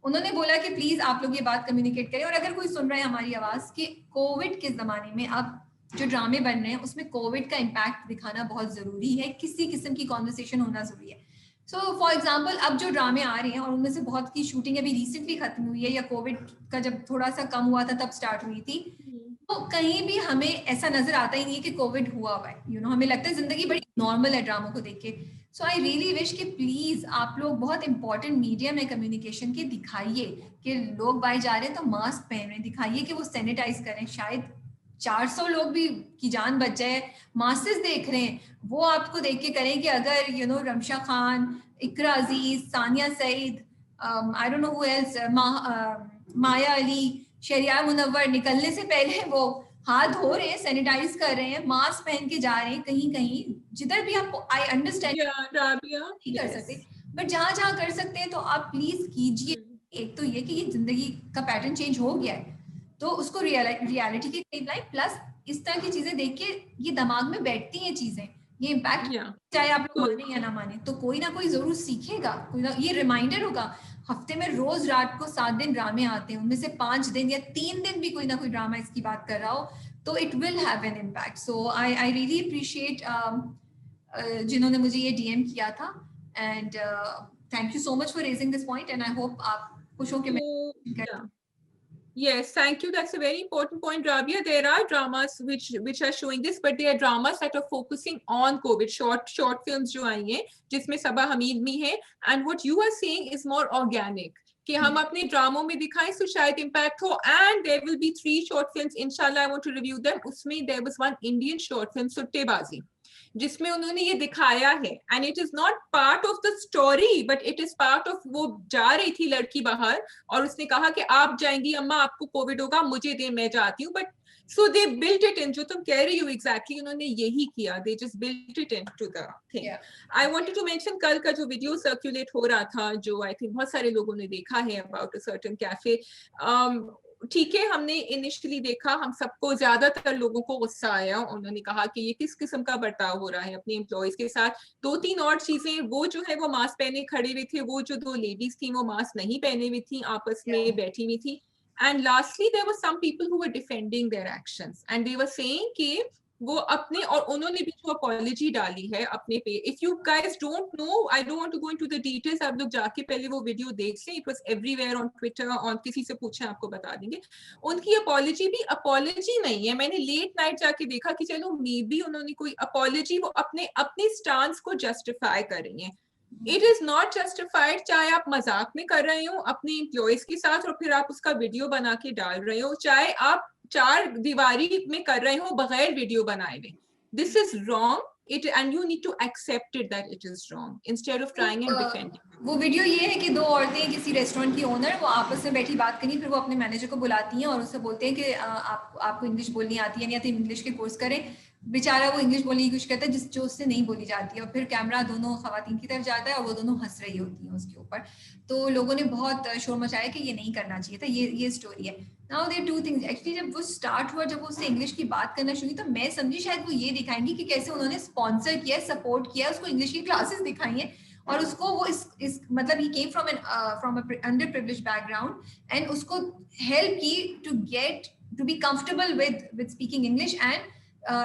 Speaker 1: उन्होंने बोला कि प्लीज आप लोग ये बात कम्युनिकेट करें, और अगर कोई सुन रहा है हमारी आवाज, कि कोविड के जमाने में अब जो ड्रामे बन रहे हैं उसमें कोविड का इम्पैक्ट दिखाना बहुत जरूरी है. किसी किस्म की कॉन्वर्सेशन होना जरूरी है. सो फॉर एग्जाम्पल, अब जो ड्रामे आ रहे हैं और उनमें से बहुत की शूटिंग अभी रिसेंटली खत्म हुई है, या कोविड का जब थोड़ा सा कम हुआ था तब स्टार्ट हुई थी, तो कहीं भी हमें ऐसा नजर आता ही नहीं है कि कोविड हुआ हुआ है. यू नो, हमें लगता है जिंदगी बड़ी नॉर्मल है ड्रामों को देख के. सो आई रियली विश कि प्लीज आप लोग, बहुत इंपॉर्टेंट मीडियम है कम्युनिकेशन के, दिखाइए कि लोग बाहर जा रहे हैं तो मास्क पहन रहे हैं, दिखाइए कि वो सैनिटाइज करें. शायद 400 लोग भी की जान बच जाए. मासेस देख रहे हैं, वो आपको देख के करें कि अगर you know Ramsha Khan, Iqra Aziz, Sania Saeed, I don't know who else, Maya Ali, Sheheryar Munawar निकलने से पहले वो हाथ धो रहे हैं, सैनिटाइज कर रहे हैं, मास्क पहन के जा रहे हैं. कहीं कहीं जिधर भी आप, आई अंडरस्टैंड नहीं कर सकते, बट जहां जहां कर सकते हैं तो आप प्लीज कीजिए. एक तो ये कि ये जिंदगी का पैटर्न चेंज हो गया है, तो उसको रियलिटी के करीब लाए. प्लस इस तरह की चीजें देख के ये दिमाग में बैठती हैं चीजें, ये इम्पैक्ट, चाहे आप लोग माने या ना माने, तो कोई ना कोई जरूर सीखेगा. कोई ना, ये रिमाइंडर होगा. हफ्ते में रोज रात को 7 दिन ड्रामे आते हैं, उनमें से 5 दिन या 3 दिन भी कोई ना कोई ड्रामा इसकी बात कर रहा हो, तो it will have an impact. So I really appreciate जिन्होंने मुझे ये DM किया था, and thank you so much for raising this point, and I hope आप खुश हो के मैं.
Speaker 2: Yes, thank you. That's a very important point, Rabia. There are dramas which are showing this, but they are dramas that are focusing on COVID. Short films जो आई हैं, जिसमें सबा हमीद भी है. And what you are saying is more organic. कि हम अपने ड्रामों में दिखाएं तो शायद इम्पैक्ट हो. And there will be 3 short films. Inshallah, I want to review them. उसमें there was one Indian short film, सुट्टेबाजी. जिसमें उन्होंने ये दिखाया है, and it is not part of the story but it is part of, वो जा रही थी लड़की बाहर और उसने कहा कि आप जाएंगी अम्मा, आपको कोविड होगा, मुझे दे, मैं जाती हूँ, but so they built it in, जो तुम कह रही हो exactly उन्होंने यही किया, they just built it into the thing.
Speaker 1: Yeah.
Speaker 2: I wanted to mention कल का जो वीडियो सर्कुलेट हो रहा था, जो I think बहुत सारे लोगों ने देखा है about a certain cafe, ठीक है, हमने इनिशियली देखा, हम सबको, ज्यादातर लोगों को गुस्सा आया, उन्होंने कहा कि ये किस किस्म का बर्ताव हो रहा है अपने एम्प्लॉयज के साथ। 2-3 और चीजें, वो जो है वो मास्क पहने खड़े हुए थे, वो जो 2 लेडीज थी वो मास्क नहीं पहने हुई थी, आपस में बैठी हुई थी। And lastly, there were some people who were defending their actions, and they were saying कि वो अपने, और उन्होंने भी जो apology डाली है अपने पे, if you guys don't know, I don't want to go into the details, आप लोग जाके पहले वो वीडियो देख लें, it was everywhere on Twitter, और किसी से पूछे आपको बता देंगे। उनकी apology भी apology नहीं है, मैंने late night जाके देखा कि चलो मे बी उन्होंने कोई apology, वो अपने stance को justify कर रही हैं। It is not justified, चाहे आप मजाक में कर रहे हो अपने एम्प्लॉयज के साथ और फिर आप उसका वीडियो बना के डाल रहे हो, चाहे आप 4 दीवारी में कर रहे हो बगैर वीडियो बनाए हुए, this is wrong, it, and you need to accept it that it is wrong instead of trying and defending.
Speaker 1: वो वीडियो ये है कि 2 औरतें किसी रेस्टोरेंट की ओनर, वो आपस में बैठी बात करी, फिर वो अपने मैनेजर को बुलाती हैं और उससे बोलते हैं कि आपको इंग्लिश बोलनी आती है नहीं आती, इंग्लिश के कोर्स करें। बेचारा वो इंग्लिश बोलने की कोशिश करता है जो उससे नहीं बोली जाती है, और फिर कैमरा दोनों खवातीन की तरफ जाता है और वो दोनों हंस रही होती हैं उसके ऊपर। तो लोगों ने बहुत शोर मचाया कि ये नहीं करना चाहिए था, ये स्टोरी है। नाउ देयर 2 थिंग्स एक्चुअली, जब वो स्टार्ट हुआ, जब वो उससे इंग्लिश की बात करना शुरू, तो मैं समझी शायद वो ये दिखाएंगी कि कैसे उन्होंने स्पॉन्सर किया, सपोर्ट किया, उसको इंग्लिश की क्लासेस दिखाई हैं, और उसको वो इस मतलब ही came from a underprivileged background, and उसको हेल्प की to be comfortable with speaking English and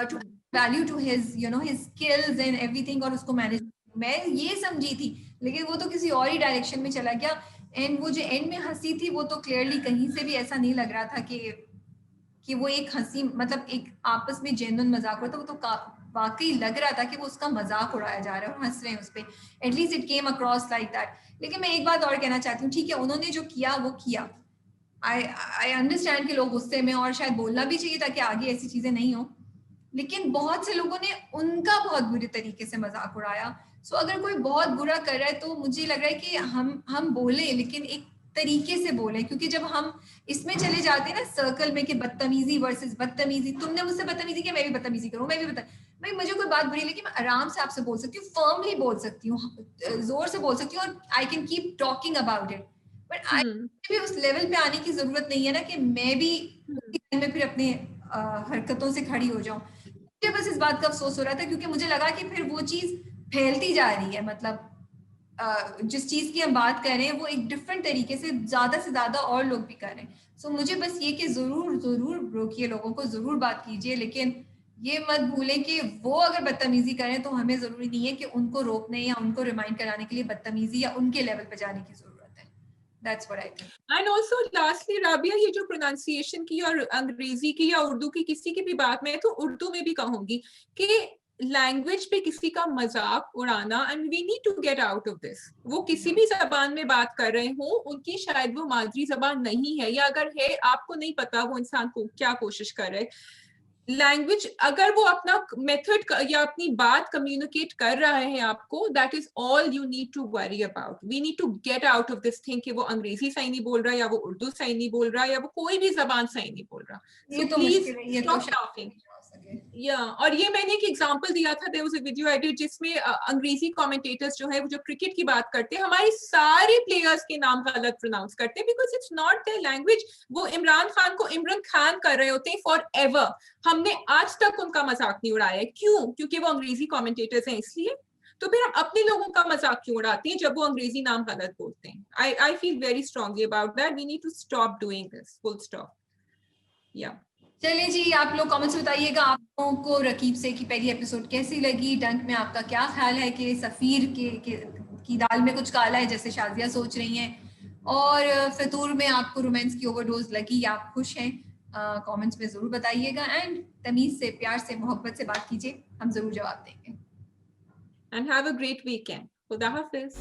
Speaker 1: to value to his his skills and everything, और उसको मैनेज, मैं ये समझी थी, लेकिन वो तो किसी और ही डायरेक्शन में चला गया। एंड वो जो एंड में हंसी थी, वो तो क्लियरली कहीं से भी ऐसा नहीं लग रहा था कि वो एक हंसी, मतलब एक आपस में जेन्युइन मजाक हो, तो वो तो वाकई लग रहा था कि वो उसका मजाक उड़ाया जा रहा है और हंस रहे हैं उस पर, at least it came across like that. लेकिन मैं एक बात और कहना चाहती हूँ, ठीक है, उन्होंने जो किया वो किया, आई अंडरस्टैंड कि लोग गुस्से में, और शायद बोलना भी चाहिए ताकि आगे ऐसी चीजें नहीं हो, लेकिन बहुत से लोगों ने उनका बहुत बुरे तरीके से मजाक उड़ाया। सो अगर कोई बहुत बुरा कर रहा है तो मुझे लग रहा है कि हम बोले, लेकिन एक तरीके से बोले, क्योंकि जब हम इसमें चले जाते हैं ना सर्कल में कि बदतमीजी वर्सेस बदतमीजी, तुमने मुझसे बदतमीजी किया, मैं भी बदतमीजी करूँ, मैं भी भाई मुझे कोई बात बुरी लगी, मैं आराम से आपसे बोल सकती हूँ, फर्मली बोल सकती हूँ, जोर से बोल सकती हूँ, और I can keep talking about it, but I भी उस लेवल पे आने की जरूरत नहीं है ना कि मैं भी में फिर अपने हरकतों से खड़ी हो जाऊं। मुझे बस इस बात का अफसोस हो रहा था, क्योंकि मुझे लगा कि फिर वो चीज फैलती जा रही है, मतलब जिस चीज की हम बात कर रहे हैं वो एक डिफरेंट तरीके से ज्यादा और लोग भी कर रहे हैं। सो मुझे बस ये कि जरूर रोकिए, लोगों को जरूर बात कीजिए, लेकिन ये मत भूलें कि वो अगर बदतमीजी करें तो हमें जरूरी नहीं है कि उनको रोकने या उनको रिमाइंड कराने के लिए बदतमीजी या उनके लेवल पे जाने की जरूरत है। That's what I think.
Speaker 2: And also lastly, Rabia, ये जो प्रोनाउंसिएशन की और अंग्रेजी की या उर्दू की किसी की भी बात, मैं तो उर्दू में भी कहूंगी कि लैंग्वेज पे किसी का मजाक उड़ाना, and we need to get out of this. वो किसी भी जबान में बात कर रहे हो, उनकी शायद वो मादरी जबान नहीं है, या अगर है आपको नहीं पता वो इंसान को क्या कोशिश कर रहे, लैंग्वेज अगर वो अपना मेथड या अपनी बात कम्युनिकेट कर रहा है आपको, that is all you need to worry about. We need to get out of this thing कि वो अंग्रेजी सही नहीं बोल रहा, या वो उर्दू सही नहीं बोल रहा, या वो कोई भी जबान सही नहीं बोल रहा। So please stop talking. या और ये मैंने एक एग्जांपल दिया था, there was a video edit जिसमें अंग्रेजी कमेंटेटर्स जो है वो जो क्रिकेट की बात करते हैं, हमारे सारे प्लेयर्स के नाम गलत प्रोनाउंस करते हैं, because it's not their language. वो इमरान खान को इमरान खान कर रहे होते हैं फॉर एवर, हमने आज तक उनका मजाक नहीं उड़ाया है। क्यों? क्योंकि वो अंग्रेजी कमेंटेटर्स हैं इसलिए। तो फिर हम अपने लोगों का मजाक क्यों उड़ाते हैं जब वो अंग्रेजी नाम गलत बोलते हैं? I feel very strongly about that. We need to stop doing this, full stop. या
Speaker 1: चलिए जी, आप लोग कमेंट्स बताइएगा आप लोगों को रकीब से की पहली एपिसोड कैसी लगी। डंक में आपका क्या ख्याल है कि सफीर की दाल में कुछ काला है जैसे शाजिया सोच रही हैं, और फतूर में आपको रोमांस की ओवरडोज लगी या आप खुश हैं? कमेंट्स में जरूर बताइएगा, एंड तमीज से, प्यार से, मोहब्बत से बात कीजिए, हम जरूर जवाब देंगे।
Speaker 2: And have a great weekend. खुदा हाफिज।